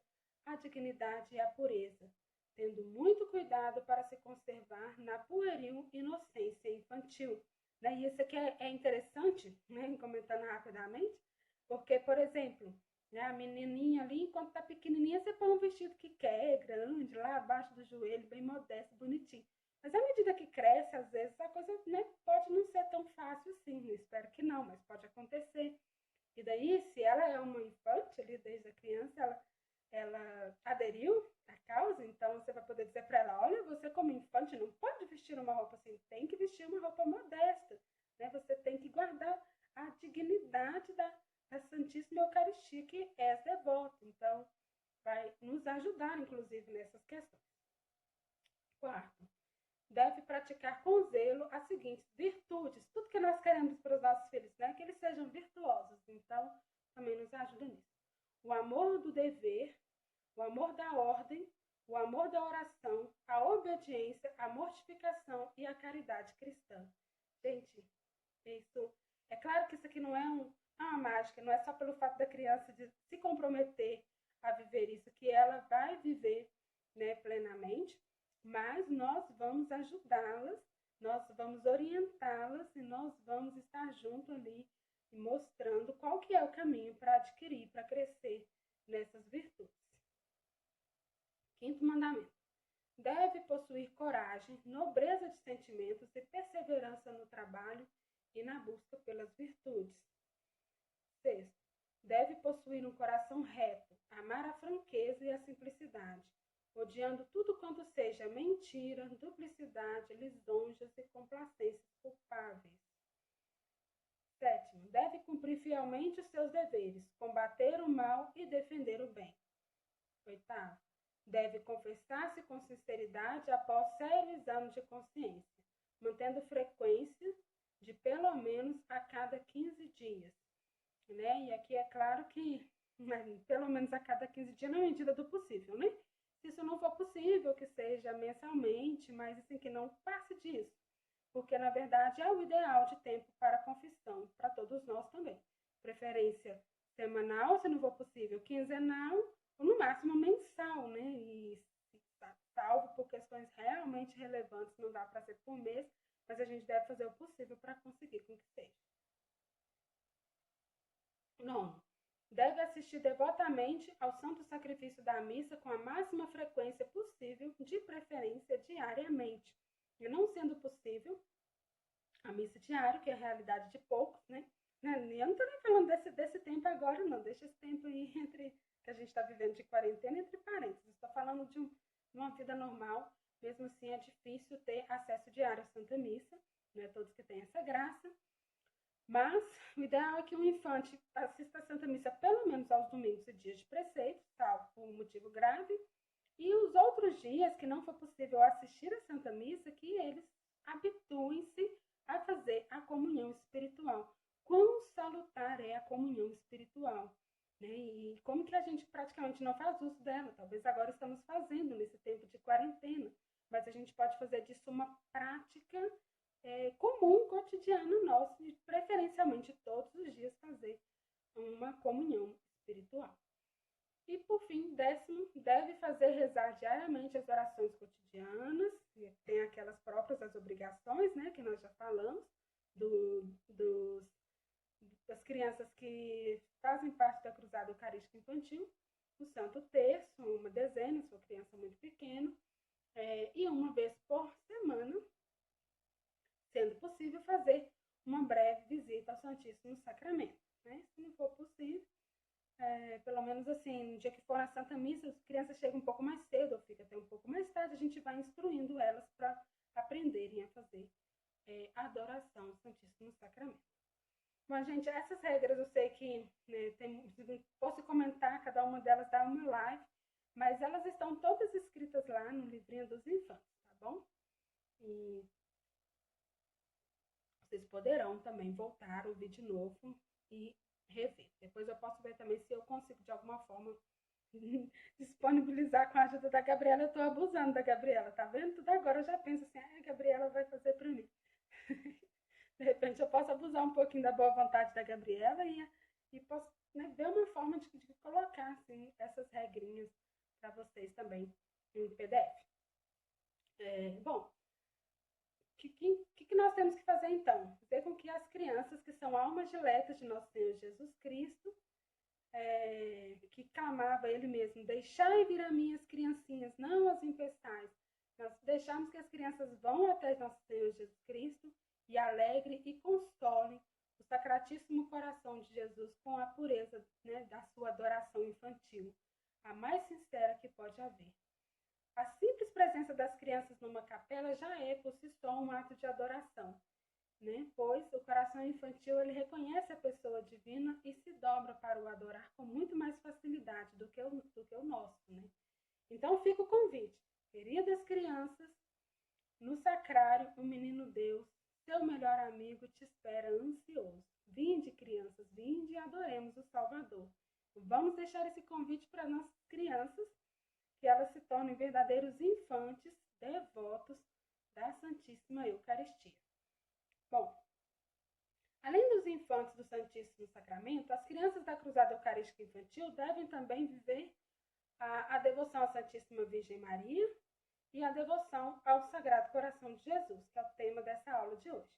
a dignidade e a pureza, tendo muito cuidado para se conservar na pueril inocência infantil. E isso aqui é interessante, né, comentando rapidamente, porque, por exemplo, né, a menininha ali, enquanto está pequenininha, você põe um vestido que quer, grande, lá abaixo do joelho, bem modesto, bonitinho. Mas à medida que cresce, às vezes, a coisa, né, pode não ser tão fácil assim. Eu espero que não, mas pode acontecer. E daí, ela aderiu à causa, então você vai poder dizer para ela, olha, você como infante não pode vestir uma roupa assim, tem que vestir uma roupa modesta, né? Você tem que guardar a dignidade da Santíssima Eucaristia, que és devoto. Então, vai nos ajudar, inclusive, nessas questões. Quarto, deve praticar com zelo as seguintes virtudes, tudo que nós queremos para os nossos filhos, né? Que eles sejam virtuosos, então também nos ajuda nisso. O amor do dever, o amor da ordem, o amor da oração, a obediência, a mortificação e a caridade cristã. Gente, isso é claro que isso aqui não é uma mágica, não é só pelo fato da criança de se comprometer a viver isso, que ela vai viver, né, plenamente, mas nós vamos ajudá-las, nós vamos orientá-las e nós vamos estar junto ali mostrando qual que é o caminho para adquirir, para crescer nessas virtudes. Quinto mandamento. Deve possuir coragem, nobreza de sentimentos e perseverança no trabalho e na busca pelas virtudes. Sexto, deve possuir um coração reto, amar a franqueza e a simplicidade, odiando tudo quanto seja mentira, duplicidade, lisonjas e complacências culpáveis. Sétimo, deve cumprir fielmente os seus deveres, combater o mal e defender o bem. Oitavo, deve confessar-se com sinceridade após sério exame de consciência, mantendo frequência de pelo menos a cada 15 dias. Né? E aqui é claro que pelo menos a cada 15 dias na medida do possível, né? Se isso não for possível, que seja mensalmente, mas assim, que não passe disso. Porque, na verdade, é o ideal de tempo para a confissão, para todos nós também. Preferência semanal, se não for possível, quinzenal, ou no máximo mensal, né? E salvo por questões realmente relevantes, não dá para ser por mês, mas a gente deve fazer o possível para conseguir com que seja. Nono, deve assistir devotamente ao santo sacrifício da missa com a máxima frequência possível, de preferência diariamente. E não sendo possível, a missa diária, que é a realidade de poucos, né? Eu não estou nem falando desse tempo agora, não. Deixa esse tempo aí entre que a gente está vivendo de quarentena entre parênteses. Estou falando de uma vida normal. Mesmo assim, é difícil ter acesso diário à Santa Missa. Não é todos que têm essa graça. Mas o ideal é que o infante assista a Santa Missa pelo menos aos domingos e dias de preceito, salvo por um motivo grave. E os outros dias que não for possível assistir a Santa Missa, que eles habituem-se a fazer a comunhão espiritual. Quão salutar é a comunhão espiritual, né? E como que a gente praticamente não faz uso dela? Talvez agora estamos fazendo nesse tempo de quarentena, mas a gente pode fazer disso uma prática comum, cotidiana nossa, e preferencialmente todos os dias fazer uma comunhão espiritual. E, por fim, décimo, deve fazer rezar diariamente as orações cotidianas, tem aquelas próprias, as obrigações, né, que nós já falamos, das crianças que fazem parte da Cruzada Eucarística Infantil, o Santo Terço, uma dezena, se for criança muito pequena, e uma vez por semana, sendo possível, fazer uma breve visita ao Santíssimo Sacramento. Né? Se não for possível, pelo menos assim, no dia que for na Santa Missa, as crianças chegam um pouco mais cedo, ou fica até um pouco mais tarde, a gente vai instruindo elas para aprenderem a fazer a adoração ao Santíssimo Sacramento. Mas, gente, essas regras eu sei que posso comentar, cada uma delas dá uma live, mas elas estão todas escritas lá no livrinho dos infantes, tá bom? E vocês poderão também voltar, ouvir de novo e rever. Depois eu posso ver também se eu consigo, de alguma forma, disponibilizar com a ajuda da Gabriela. Eu estou abusando da Gabriela, tá vendo? Tudo agora eu já penso assim, a Gabriela vai fazer para mim. De repente eu posso abusar um pouquinho da boa vontade da Gabriela e posso ver uma forma de colocar assim, essas regrinhas para vocês também em PDF. Bom, o que nós temos que fazer então? Ver com que as crianças, que são almas diletas de nosso Senhor Jesus Cristo, que clamava ele mesmo, deixai vir a mim as criancinhas, não as impeçais. Nós deixamos que as crianças vão até nosso Senhor Jesus Cristo e alegre e console o sacratíssimo coração de Jesus com a pureza, né, da sua adoração infantil. a mais sincera que pode haver. A simples presença das crianças numa capela já é, por si só, um ato de adoração, né? Pois o coração infantil ele reconhece a pessoa divina e se dobra para o adorar com muito mais facilidade do que o nosso, né? Então fica o convite, queridas crianças, no sacrário o menino Deus, seu melhor amigo, te espera ansioso. Vinde, crianças, vinde e adoremos o Salvador. Vamos deixar esse convite para nossas crianças, que elas se tornem verdadeiros infantes devotos da Santíssima Eucaristia. Bom, além dos infantes do Santíssimo Sacramento, as crianças da Cruzada Eucarística Infantil devem também viver a devoção à Santíssima Virgem Maria e a devoção ao Sagrado Coração de Jesus, que é o tema dessa aula de hoje.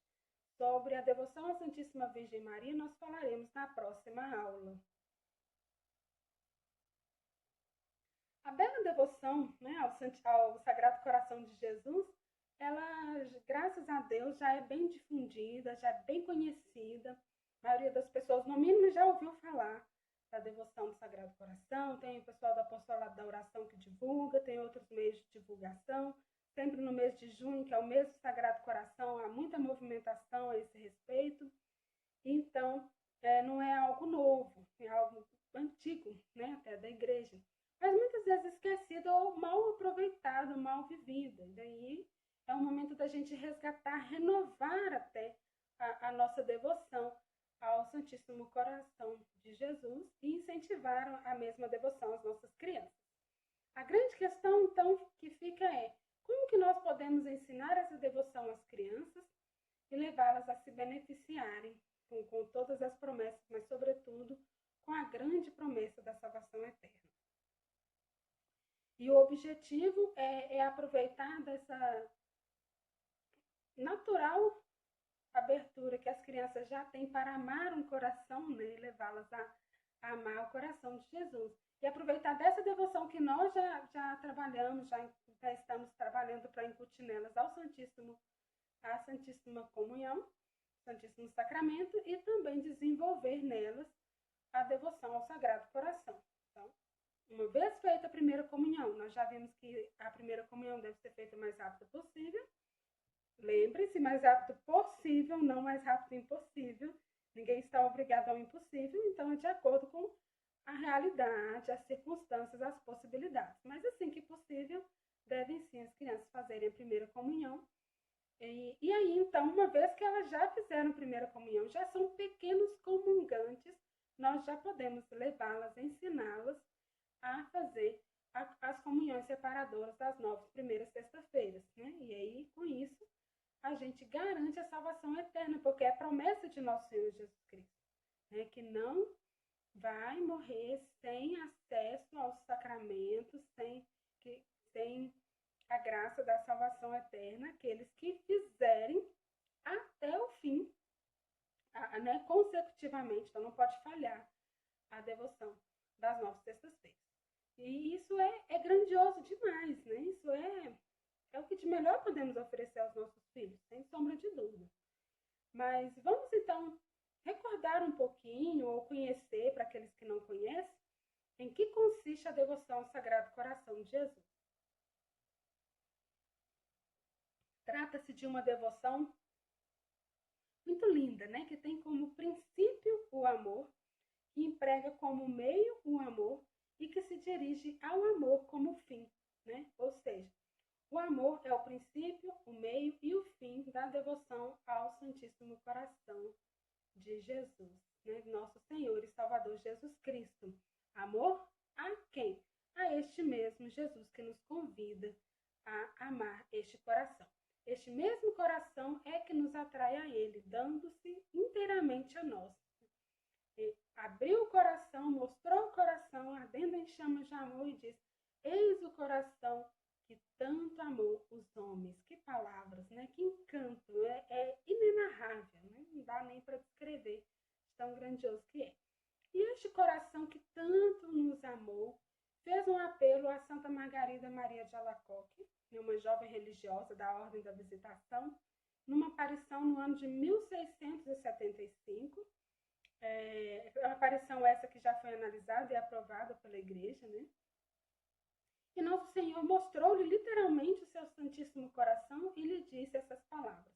Sobre a devoção à Santíssima Virgem Maria, nós falaremos na próxima aula. A bela devoção, né, ao Sagrado Coração de Jesus, ela, graças a Deus, já é bem difundida, já é bem conhecida. A maioria das pessoas, no mínimo, já ouviu falar da devoção do Sagrado Coração. Tem o pessoal do Apostolado da Oração que divulga, tem outros meios de divulgação. Sempre no mês de junho, que é o mês do Sagrado Coração, há muita movimentação a esse respeito. Então, não é algo novo, é algo antigo, né, até da igreja. Mas muitas vezes esquecido ou mal aproveitado, mal vivido. E daí é o momento da gente resgatar, renovar até a nossa devoção ao Santíssimo Coração de Jesus e incentivar a mesma devoção às nossas crianças. A grande questão, então, que fica é como que nós podemos ensinar essa devoção às crianças e levá-las a se beneficiarem com todas as promessas, mas, sobretudo, com a grande promessa da salvação eterna. E o objetivo é aproveitar dessa natural abertura que as crianças já têm para amar um coração, né, e levá-las a amar o coração de Jesus. E aproveitar dessa devoção que nós já trabalhamos, já estamos trabalhando para incutir nelas a Santíssima Comunhão, Santíssimo Sacramento, e também desenvolver nelas a devoção ao Sagrado Coração. Então, uma vez feita a primeira comunhão, nós já vimos que a primeira comunhão deve ser feita o mais rápido possível. Lembre-se, mais rápido possível, não mais rápido impossível. Ninguém está obrigado ao impossível, então é de acordo com a realidade, as circunstâncias, as possibilidades. Mas assim que possível, devem sim as crianças fazerem a primeira comunhão. E aí, então, uma vez que elas já fizeram a primeira comunhão, já são pequenos comungantes, nós já podemos levá-las, ensiná-las a fazer as comunhões separadoras das 9 primeiras sextas-feiras, né? E aí, com isso, a gente garante a salvação eterna, porque é promessa de nosso Senhor Jesus Cristo, né? Que não vai morrer sem acesso aos sacramentos, sem a graça da salvação eterna, aqueles que fizerem até o fim, né, consecutivamente, então não pode falhar a devoção das 9 sextas-feiras. E isso é grandioso demais, né? Isso é o que de melhor podemos oferecer aos nossos filhos, sem sombra de dúvida. Mas vamos então recordar um pouquinho, ou conhecer, para aqueles que não conhecem, em que consiste a devoção ao Sagrado Coração de Jesus. Trata-se de uma devoção muito linda, né? Que tem como princípio o amor, que emprega como meio o amor e que se dirige ao amor como fim, né? Ou seja, o amor é o princípio, o meio e o fim da devoção ao Santíssimo Coração de Jesus, né? Nosso Senhor e Salvador Jesus Cristo. Amor a quem? A este mesmo Jesus que nos convida a amar este coração. Este mesmo coração é que nos atrai a Ele, dando-se inteiramente a nós. E abriu o coração, mostrou o coração, ardendo em chamas de amor e diz: eis o coração que tanto amou os homens. Que palavras, né? Que encanto, é inenarrável, né? Não dá nem para descrever tão grandioso que é. E este coração que tanto nos amou fez um apelo a Santa Margarida Maria de Alacoque, uma jovem religiosa da Ordem da Visitação, numa aparição no ano de 1675. A aparição essa que já foi analisada e aprovada pela Igreja, né? nosso Senhor mostrou-lhe literalmente o seu Santíssimo Coração e lhe disse essas palavras.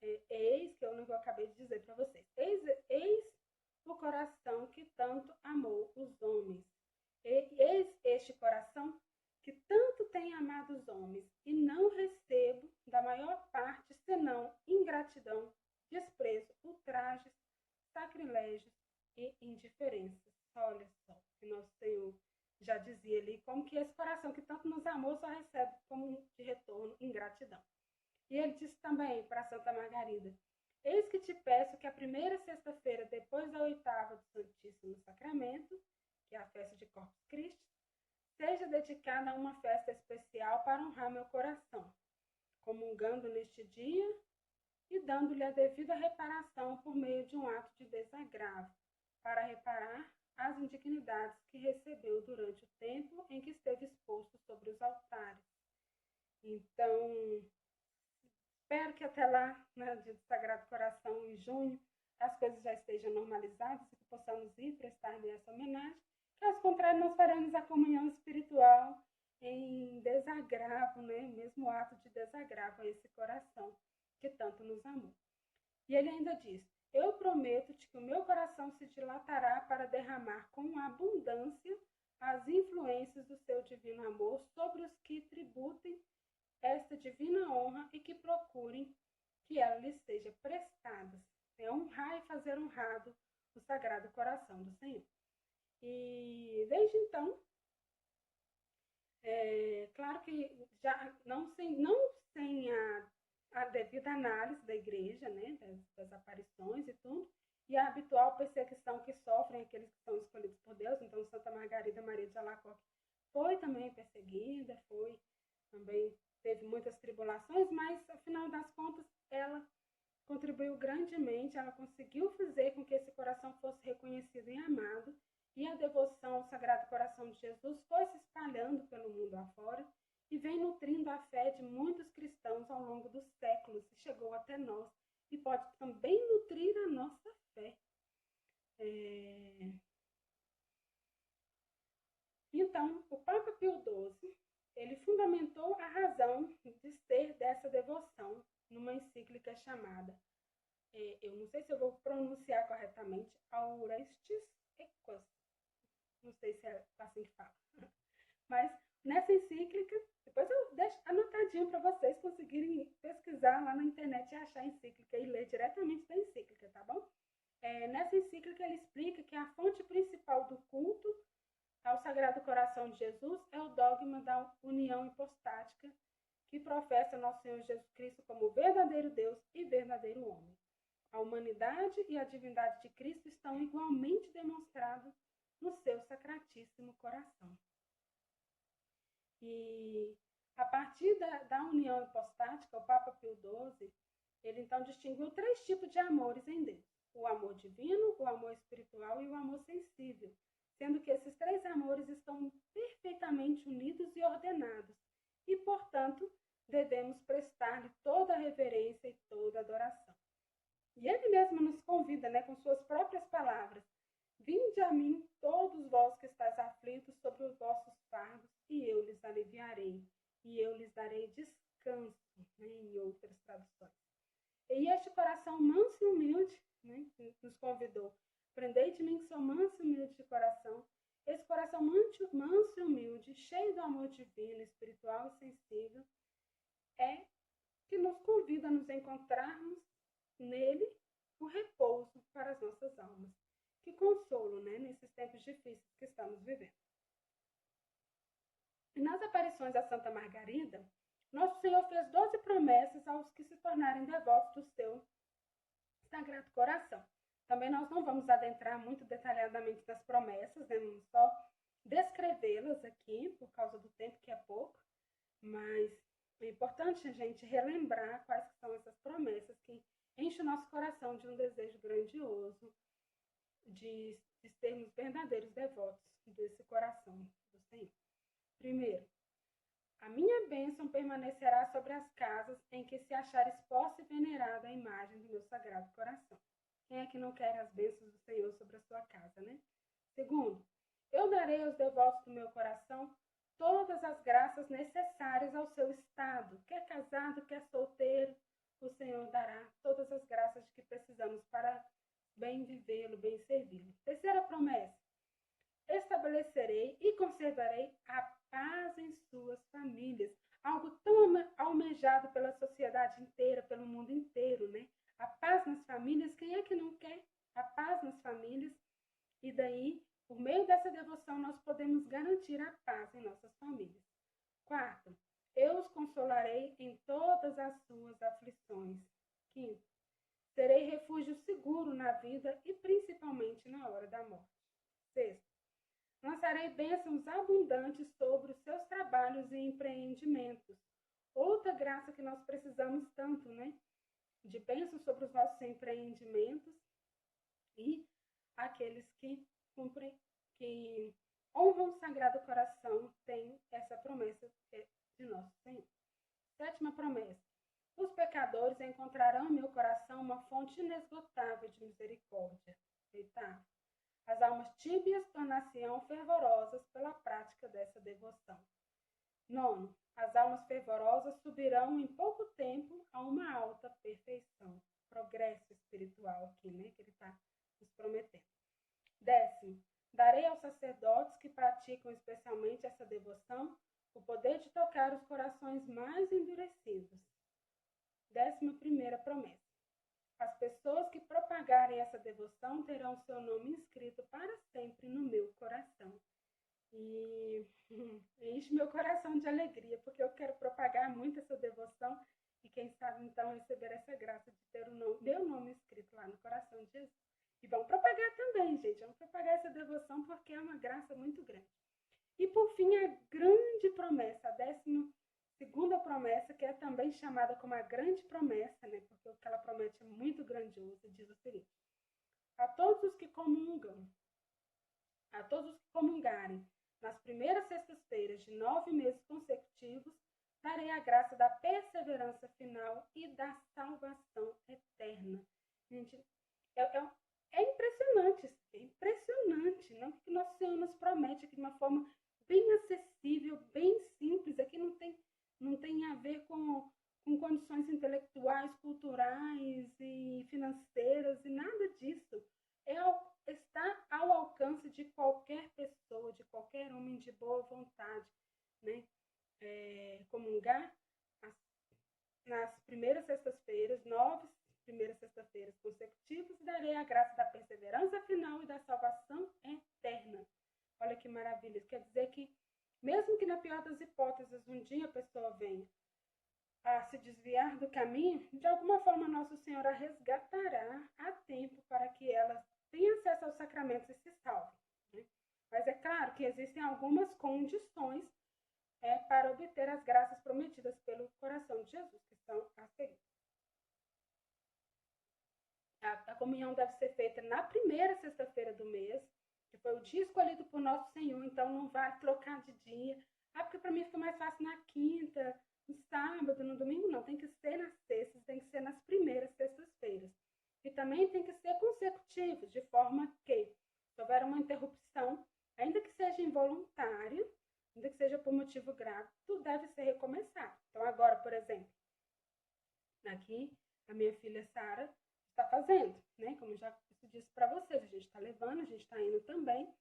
Eis, que eu acabei de dizer para vocês, eis o coração que tanto amou os homens. Eis este coração que tanto tem amado os homens, e não recebo da maior parte senão ingratidão, desprezo, ultrajes, sacrilégios e indiferenças. Olha só, que nosso Senhor já dizia ali, como que esse coração que tanto nos amou só recebe como de retorno ingratidão. E ele disse também para Santa Margarida, eis que te peço que a primeira sexta-feira, depois da oitava do Santíssimo Sacramento, que é a festa de Corpus Christi, seja dedicada a uma festa especial para honrar meu coração, comungando neste dia e dando-lhe a devida reparação por meio de um ato de desagravo, para reparar as indignidades que recebeu durante o tempo em que esteve exposto sobre os altares. Então, espero que até lá, né, dia do Sagrado Coração, em junho, as coisas já estejam normalizadas e que possamos ir prestar-lhe essa homenagem. Caso contrário, nós faremos a comunhão espiritual em desagravo, né? Mesmo ato de desagravo a esse coração que tanto nos amou. E ele ainda diz, eu prometo-te que o meu coração se dilatará para derramar com abundância as influências do seu divino amor sobre os que tributem esta divina honra e que procurem que ela lhes seja prestada. É honrar e fazer honrado o Sagrado Coração do Senhor. E desde então, claro que já não sem a devida análise da igreja, né, das aparições e tudo, e a habitual perseguição que sofrem aqueles que são escolhidos por Deus. Então, Santa Margarida Maria de Alacoque foi também perseguida, também teve muitas tribulações, mas, afinal das contas, ela contribuiu grandemente, ela conseguiu fazer com que esse coração fosse reconhecido e amado, e a devoção ao Sagrado Coração de Jesus foi se espalhando pelo mundo afora e vem nutrindo a fé de muitos cristãos ao longo dos séculos e chegou até nós e pode também nutrir a nossa fé. Então, o Papa Pio XII, ele fundamentou a razão de ser dessa devoção numa encíclica chamada, eu não sei se eu vou pronunciar corretamente, Auraestis Equus, não sei se é assim que fala, mas nessa encíclica, depois eu deixo anotadinho para vocês conseguirem pesquisar lá na internet e achar a encíclica e ler diretamente da encíclica, tá bom? Nessa encíclica ele explica que a fonte principal do culto ao Sagrado Coração de Jesus é o dogma da união hipostática que professa nosso Senhor Jesus Cristo como verdadeiro Deus e verdadeiro homem. A humanidade e a divindade de Cristo estão igualmente demonstrados no seu sacratíssimo coração. E a partir da união hipostática, o Papa Pio XII, ele então distinguiu 3 tipos de amores em Deus. O amor divino, o amor espiritual e o amor sensível, sendo que esses 3 amores estão perfeitamente unidos e ordenados, e, portanto, devemos prestar-lhe toda a reverência e toda a adoração. E ele mesmo nos convida, né, com suas próprias palavras, vinde a mim todos vós que estáis aflitos sobre os vossos fardos, e eu lhes aliviarei, e eu lhes darei descanso, né, em outras traduções. E este coração manso e humilde, né, que nos convidou, prendei de mim que sou manso e humilde de coração, esse coração manso e humilde, cheio do amor divino, espiritual e sensível, é que nos convida a nos encontrarmos nele o repouso para as nossas almas. Que consolo, né, nesses tempos difíceis que estamos vivendo. E nas aparições da Santa Margarida, nosso Senhor fez 12 promessas aos que se tornarem devotos do seu Sagrado Coração. Também nós não vamos adentrar muito detalhadamente nas promessas, né, vamos só descrevê-las aqui, por causa do tempo que é pouco, mas é importante a gente relembrar quais são essas promessas que enchem o nosso coração de um desejo grandioso de sermos verdadeiros devotos desse coração do Senhor. Primeiro, a minha bênção permanecerá sobre as casas em que se achar exposta e venerada a imagem do meu Sagrado Coração. Quem é que não quer as bênçãos do Senhor sobre a sua casa, né? Segundo, eu darei aos devotos do meu coração todas as graças graças necessárias ao seu estado. Quer casado, quer solteiro, o Senhor dará todas as graças de que precisamos para bem vivê-lo, bem servi-lo. Terceira promessa: estabelecerei e conservarei a paz em suas famílias. Algo tão almejado pela sociedade inteira, pelo mundo inteiro, né? A paz nas famílias, quem é que não quer a paz nas famílias? E daí, por meio dessa devoção, nós podemos garantir a paz em nossas famílias. Quarto, eu os consolarei em todas as suas aflições. Quinto, serei refúgio seguro na vida e principalmente na hora da morte. Sexto, lançarei bênçãos abundantes sobre os seus trabalhos e empreendimentos. Outra graça que nós precisamos tanto, né? De bênçãos sobre os nossos empreendimentos e aqueles que cumprem, que honram o Sagrado Coração, têm essa promessa de nosso Senhor. Sétima promessa: os pecadores encontrarão em meu coração uma fonte inesgotável de misericórdia. Oitavo, as almas tíbias tornar-se-ão fervorosas pela prática dessa devoção. Nono, as almas fervorosas subirão em pouco tempo a uma alta perfeição. Progresso espiritual aqui, né? Que ele está nos prometendo. Décimo, darei aos sacerdotes que praticam especialmente essa devoção o poder de tocar os corações mais endurecidos. 11ª promessa: as pessoas que propagarem essa devoção terão seu nome inscrito para sempre no meu coração. E enche meu coração de alegria, porque eu quero propagar muito essa devoção e quem sabe então receber essa graça de ter meu nome escrito lá no coração de Jesus. E vamos propagar também, gente, vamos propagar essa devoção porque é uma graça muito grande. E por fim, a grande promessa, a 12ª promessa, que é também chamada como a grande promessa, né? Porque o que ela promete é muito grandioso, diz o seguinte: a todos os que comungarem nas primeiras sextas-feiras de 9 meses consecutivos, darei a graça da perseverança final e da salvação eterna. Gente, é impressionante, é impressionante, não? O que Nosso Senhor nos promete aqui de uma forma bem acessível, bem simples. Aqui não tem a ver com condições intelectuais, culturais e financeiras e nada disso. Está ao alcance de qualquer pessoa, de qualquer homem de boa vontade, né? Comungar nas primeiras sextas-feiras, 9 primeiras sextas-feiras consecutivas, darei a graça da perseverança final e da salvação eterna. Olha que maravilha. Isso quer dizer que, mesmo que na pior das hipóteses, um dia a pessoa venha a se desviar do caminho, de alguma forma Nosso Senhor a resgatará a tempo para que ela tenha acesso aos sacramentos e se salve, né? Mas é claro que existem algumas condições para obter as graças prometidas pelo coração de Jesus, que são as seguintes. A comunhão deve ser feita na primeira sexta-feira do mês, que foi o dia escolhido por Nosso Senhor, então não vale trocar de dia. Porque para mim fica mais fácil na quinta, no sábado, no domingo, não. Tem que ser nas sextas, tem que ser nas primeiras sextas-feiras. E também tem que ser consecutivos, de forma que, se houver uma interrupção, ainda que seja involuntária, ainda que seja por motivo grave, tudo deve ser recomeçado. Então agora, por exemplo, aqui a minha filha Sara está fazendo, né? Como já disse para vocês, a gente está levando, a gente está indo também.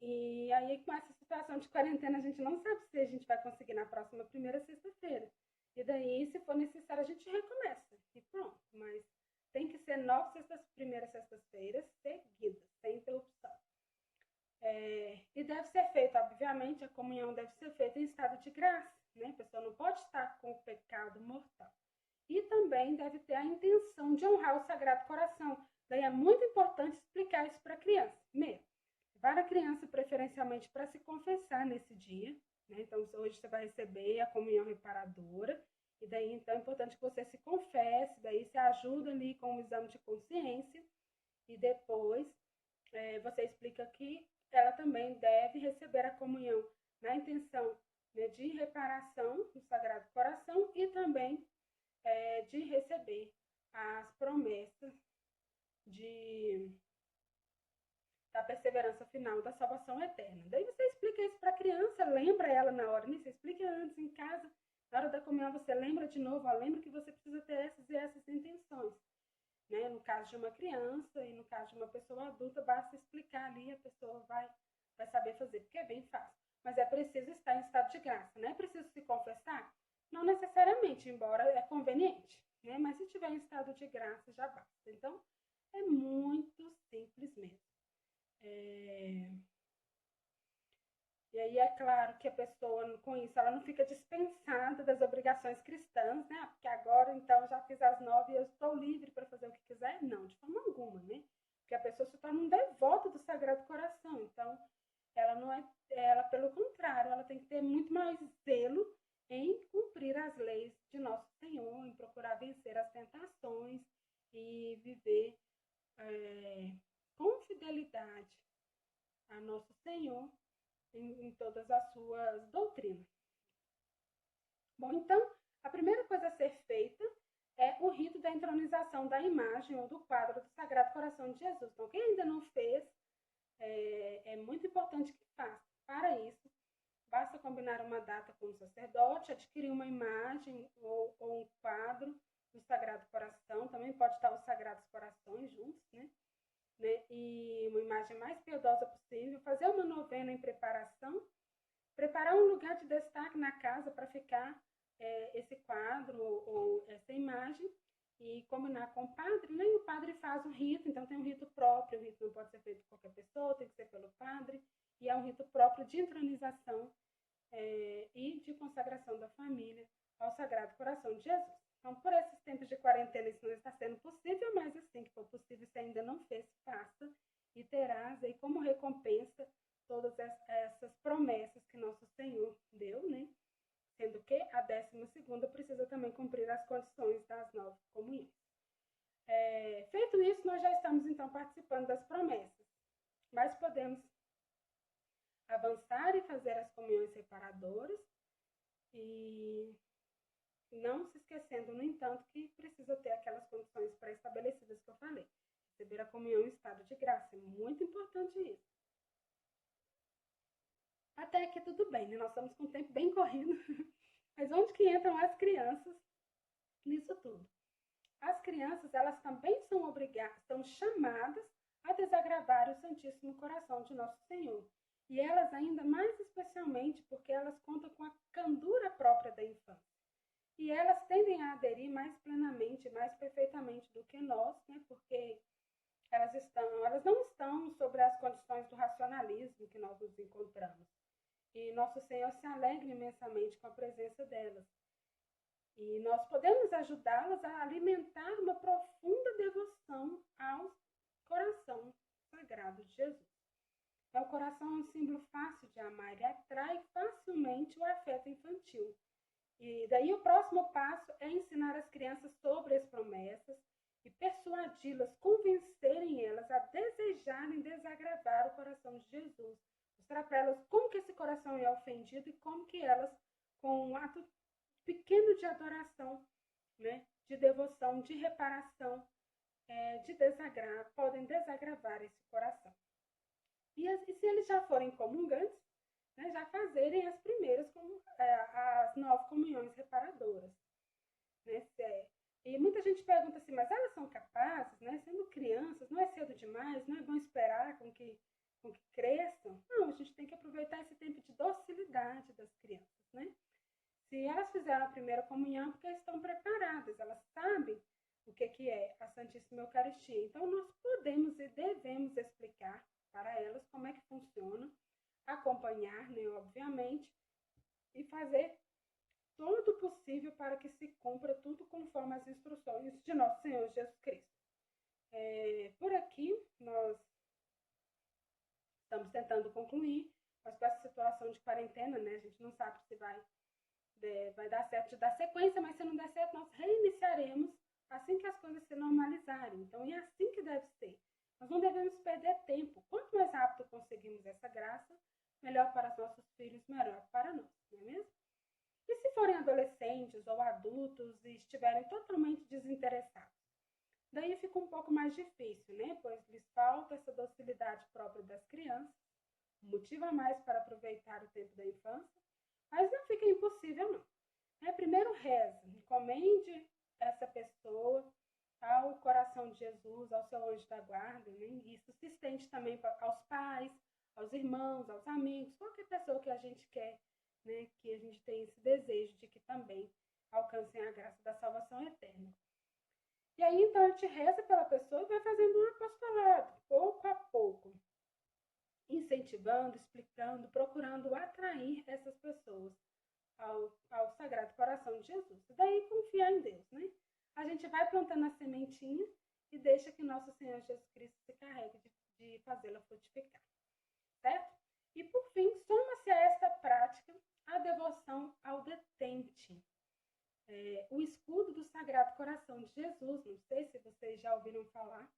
E aí, com essa situação de quarentena, a gente não sabe se a gente vai conseguir na próxima primeira sexta-feira. E daí, se for necessário, a gente recomeça. E pronto. Mas tem que ser 9 primeiras sextas-feiras seguidas, sem interrupção. E deve ser feita, obviamente, a comunhão deve ser feita em estado de graça, né? A pessoa não pode estar com o pecado mortal. E também deve ter a intenção de honrar o Sagrado Coração. Daí é muito importante explicar isso para a criança. Levar a criança preferencialmente para se confessar nesse dia, né? Então hoje você vai receber a comunhão reparadora, e daí então é importante que você se confesse, daí você ajuda ali com o exame de consciência, e depois você explica que ela também deve receber a comunhão na intenção, né, de reparação do Sagrado Coração e também de receber as promessas da perseverança final da salvação eterna. Daí você explica isso para a criança, lembra ela na hora, né? Você explica antes em casa, na hora da comunhão você lembra de novo, lembra que você precisa ter essas e essas intenções. Né? No caso de uma criança e no caso de uma pessoa adulta, basta explicar ali, a pessoa vai saber fazer, porque é bem fácil. Mas é preciso estar em estado de graça, não é preciso se confessar? Não necessariamente, embora é conveniente, né? Mas se estiver em estado de graça, já basta. Então, é muito simples mesmo. E aí é claro que a pessoa, com isso, ela não fica dispensada das obrigações cristãs, né? Porque agora, então, já fiz as 9 e eu estou livre para fazer o que quiser. Não, de forma alguma, né? Porque a pessoa se torna um devoto do Sagrado Coração. Então, ela não é, ela, pelo contrário, ela tem que ter muito mais zelo em cumprir as leis de nosso Senhor, em procurar vencer as tentações e viver com fidelidade a nosso Senhor em todas as suas doutrinas. Bom, então, a primeira coisa a ser feita é o rito da entronização da imagem ou do quadro do Sagrado Coração de Jesus. Então, quem ainda não fez, é muito importante que faça. Para isso, basta combinar uma data com o sacerdote, adquirir uma imagem ou um quadro do Sagrado Coração. Também pode estar os Sagrados Corações juntos, né? E uma imagem mais piedosa possível, fazer uma novena em preparação, preparar um lugar de destaque na casa para ficar esse quadro ou essa imagem e combinar com o padre, né? E o padre faz um rito, então tem um rito próprio, o rito não pode ser feito por qualquer pessoa, tem que ser pelo padre, e é um rito próprio de entronização e de consagração da família ao Sagrado Coração de Jesus. Então, por esses tempos de quarentena, isso não está sendo possível, mas assim que for possível, se ainda não fez, faça e terás aí como recompensa todas essas promessas que nosso Senhor deu, né? Sendo que a 12ª precisa também cumprir as condições das 9 comunhões. Feito isso, nós já estamos então participando das promessas, mas podemos avançar e fazer as comunhões reparadoras e não se esquecendo, no entanto, que precisa ter aquelas condições pré-estabelecidas que eu falei. Receber a comunhão em estado de graça, é muito importante isso. Até aqui tudo bem, né? Nós estamos com o tempo bem corrido, mas onde que entram as crianças nisso tudo? As crianças, elas também são chamadas a desagravar o Santíssimo Coração de Nosso Senhor. E elas ainda mais especialmente porque elas contam com a candura própria da infância. E elas tendem a aderir mais plenamente, mais perfeitamente do que nós, né? Porque elas não estão sobre as condições do racionalismo que nós nos encontramos. E Nosso Senhor se alegra imensamente com a presença delas. E nós podemos ajudá-las a alimentar uma profunda devoção ao coração sagrado de Jesus. Então, o coração é um símbolo fácil de amar, ele atrai facilmente o afeto infantil. E daí o próximo passo é ensinar as crianças sobre as promessas e persuadi-las, convencerem elas a desejarem desagravar o coração de Jesus. Mostrar para elas como que esse coração é ofendido e como que elas, com um ato pequeno de adoração, né, de devoção, de reparação, de desagravo, podem desagravar esse coração. E se eles já forem comungantes, né, já fazerem as primeiras, as 9 comunhões reparadoras. Né? E muita gente pergunta assim, mas elas são capazes, né, sendo crianças, não é cedo demais, não é bom esperar com que cresçam? Não, a gente tem que aproveitar esse tempo de docilidade das crianças, né? Se elas fizeram a primeira comunhão, porque estão preparadas, elas sabem o que é a Santíssima Eucaristia. Então, nós podemos e devemos explicar para elas como é que funciona, acompanhar, né, obviamente, e fazer tudo possível para que se cumpra tudo conforme as instruções de nosso Senhor Jesus Cristo. Por aqui, nós estamos tentando concluir, mas com essa situação de quarentena, né, a gente não sabe se vai dar certo de dar sequência, mas se não der certo, nós reiniciaremos assim que as coisas se normalizarem. Então, é assim que deve ser. Nós não devemos perder tempo. Quanto mais rápido conseguimos essa graça, melhor para os nossos filhos, melhor para nós, não é mesmo? E se forem adolescentes ou adultos e estiverem totalmente desinteressados? Daí fica um pouco mais difícil, né? Pois lhes falta essa docilidade própria das crianças, motiva mais para aproveitar o tempo da infância, mas não fica impossível, não. Primeiro reza, encomende essa pessoa ao coração de Jesus, ao seu anjo da guarda, né? Isso se estende também aos pais, aos irmãos, aos amigos, qualquer pessoa que a gente quer, né? Que a gente tem esse desejo de que também alcancem a graça da salvação eterna. E aí, então, a gente reza pela pessoa e vai fazendo um apostolado, pouco a pouco, incentivando, explicando, procurando atrair essas pessoas ao Sagrado Coração de Jesus. E daí, confiar em Deus, né? A gente vai plantando a sementinha e deixa que nosso Senhor Jesus Cristo se carregue de fazê-la frutificar, certo? E, por fim, soma-se a esta prática a devoção ao detente. O escudo do Sagrado Coração de Jesus, não sei se vocês já ouviram falar,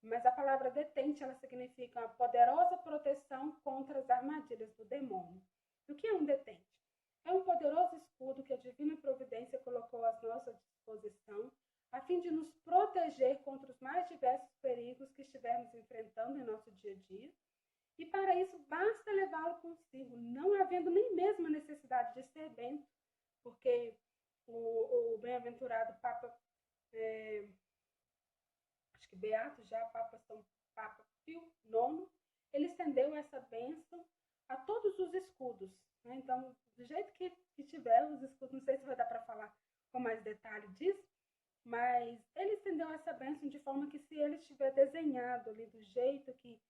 mas a palavra detente, ela significa uma poderosa proteção contra as armadilhas do demônio. E o que é um detente? É um poderoso escudo que a divina providência colocou à nossa disposição, a fim de nos proteger contra os mais diversos perigos que estivermos enfrentando em nosso dia a dia. E para isso basta levá-lo consigo, não havendo nem mesmo a necessidade de ser bento, porque o bem-aventurado Papa, acho que Beato já, Papa Pio IX, ele estendeu essa bênção a todos os escudos. Né? Então, do jeito que tiver os escudos, não sei se vai dar para falar com mais detalhe disso, mas ele estendeu essa bênção de forma que, se ele estiver desenhado ali do jeito que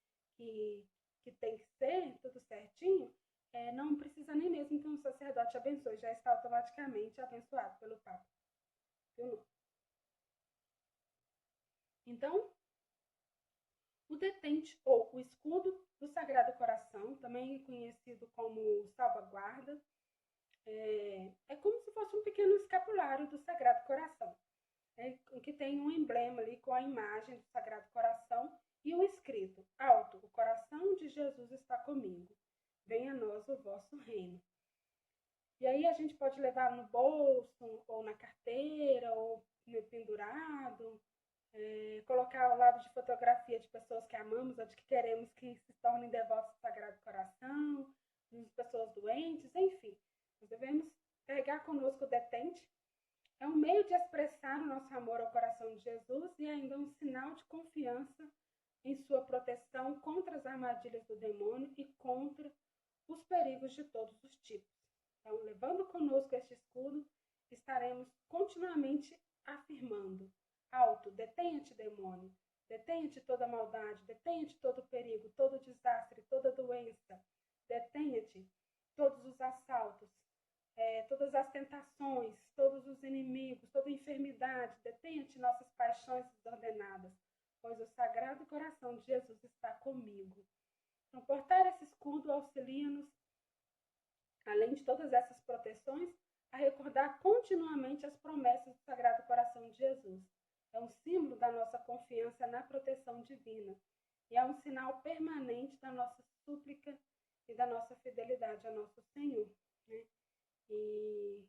tem que ser, tudo certinho, não precisa nem mesmo que um sacerdote abençoe, já está automaticamente abençoado pelo Papa. Então, o detente, ou o escudo do Sagrado Coração, também conhecido como salvaguarda, é como se fosse um pequeno escapulário do Sagrado Coração, que tem um emblema ali com a imagem do Sagrado Coração e o escrito: alto, o coração de Jesus está comigo, venha a nós o vosso reino. E aí a gente pode levar no bolso, ou na carteira, ou pendurado, colocar ao lado de fotografia de pessoas que amamos ou de que queremos que se tornem devotos do Sagrado Coração, de pessoas doentes, enfim. Nós devemos carregar conosco o detente. É um meio de expressar o nosso amor ao coração de Jesus e ainda um sinal de confiança em sua proteção contra as armadilhas do demônio e contra os perigos de todos os tipos. Então, levando conosco este escudo, estaremos continuamente afirmando: alto, detenha-te, demônio, detenha-te toda maldade, detenha-te todo perigo, todo desastre, toda doença, detenha-te todos os assaltos, todas as tentações, todos os inimigos, toda enfermidade, detenha-te nossas paixões desordenadas, pois o Sagrado Coração de Jesus está comigo. Então, portar esse escudo auxilia-nos, além de todas essas proteções, a recordar continuamente as promessas do Sagrado Coração de Jesus. É um símbolo da nossa confiança na proteção divina e é um sinal permanente da nossa súplica e da nossa fidelidade ao nosso Senhor, né? E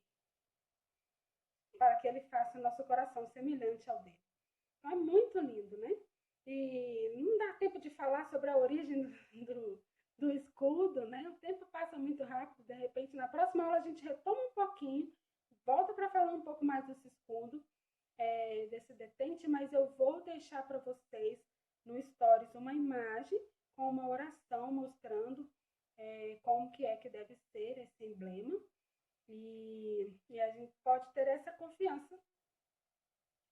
para que Ele faça o nosso coração semelhante ao dele. Então, é muito lindo, né? E não dá tempo de falar sobre a origem do escudo, né? O tempo passa muito rápido, de repente, na próxima aula a gente retoma um pouquinho, volta para falar um pouco mais desse escudo, desse detente, mas eu vou deixar para vocês no Stories uma imagem com uma oração mostrando como que deve ser esse emblema, e a gente pode ter essa confiança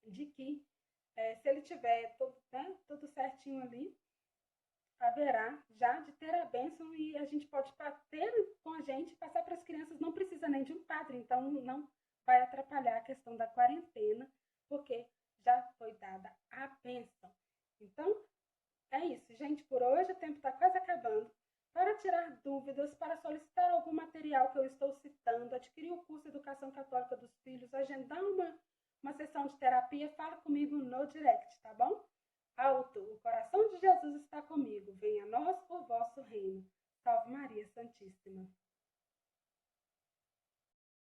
de que se ele tiver tudo certinho ali, haverá já de ter a bênção, e a gente pode ter com a gente, passar para as crianças, não precisa nem de um padre, então não vai atrapalhar a questão da quarentena, porque já foi dada a bênção. Então, é isso, gente, por hoje o tempo está quase acabando. Para tirar dúvidas, para solicitar algum material que eu estou citando, adquirir o curso Educação Católica dos Filhos, agendar uma sessão de terapia, fala comigo no direct, tá bom? Alto, o coração de Jesus está comigo, venha a nós o vosso reino. Salve Maria Santíssima.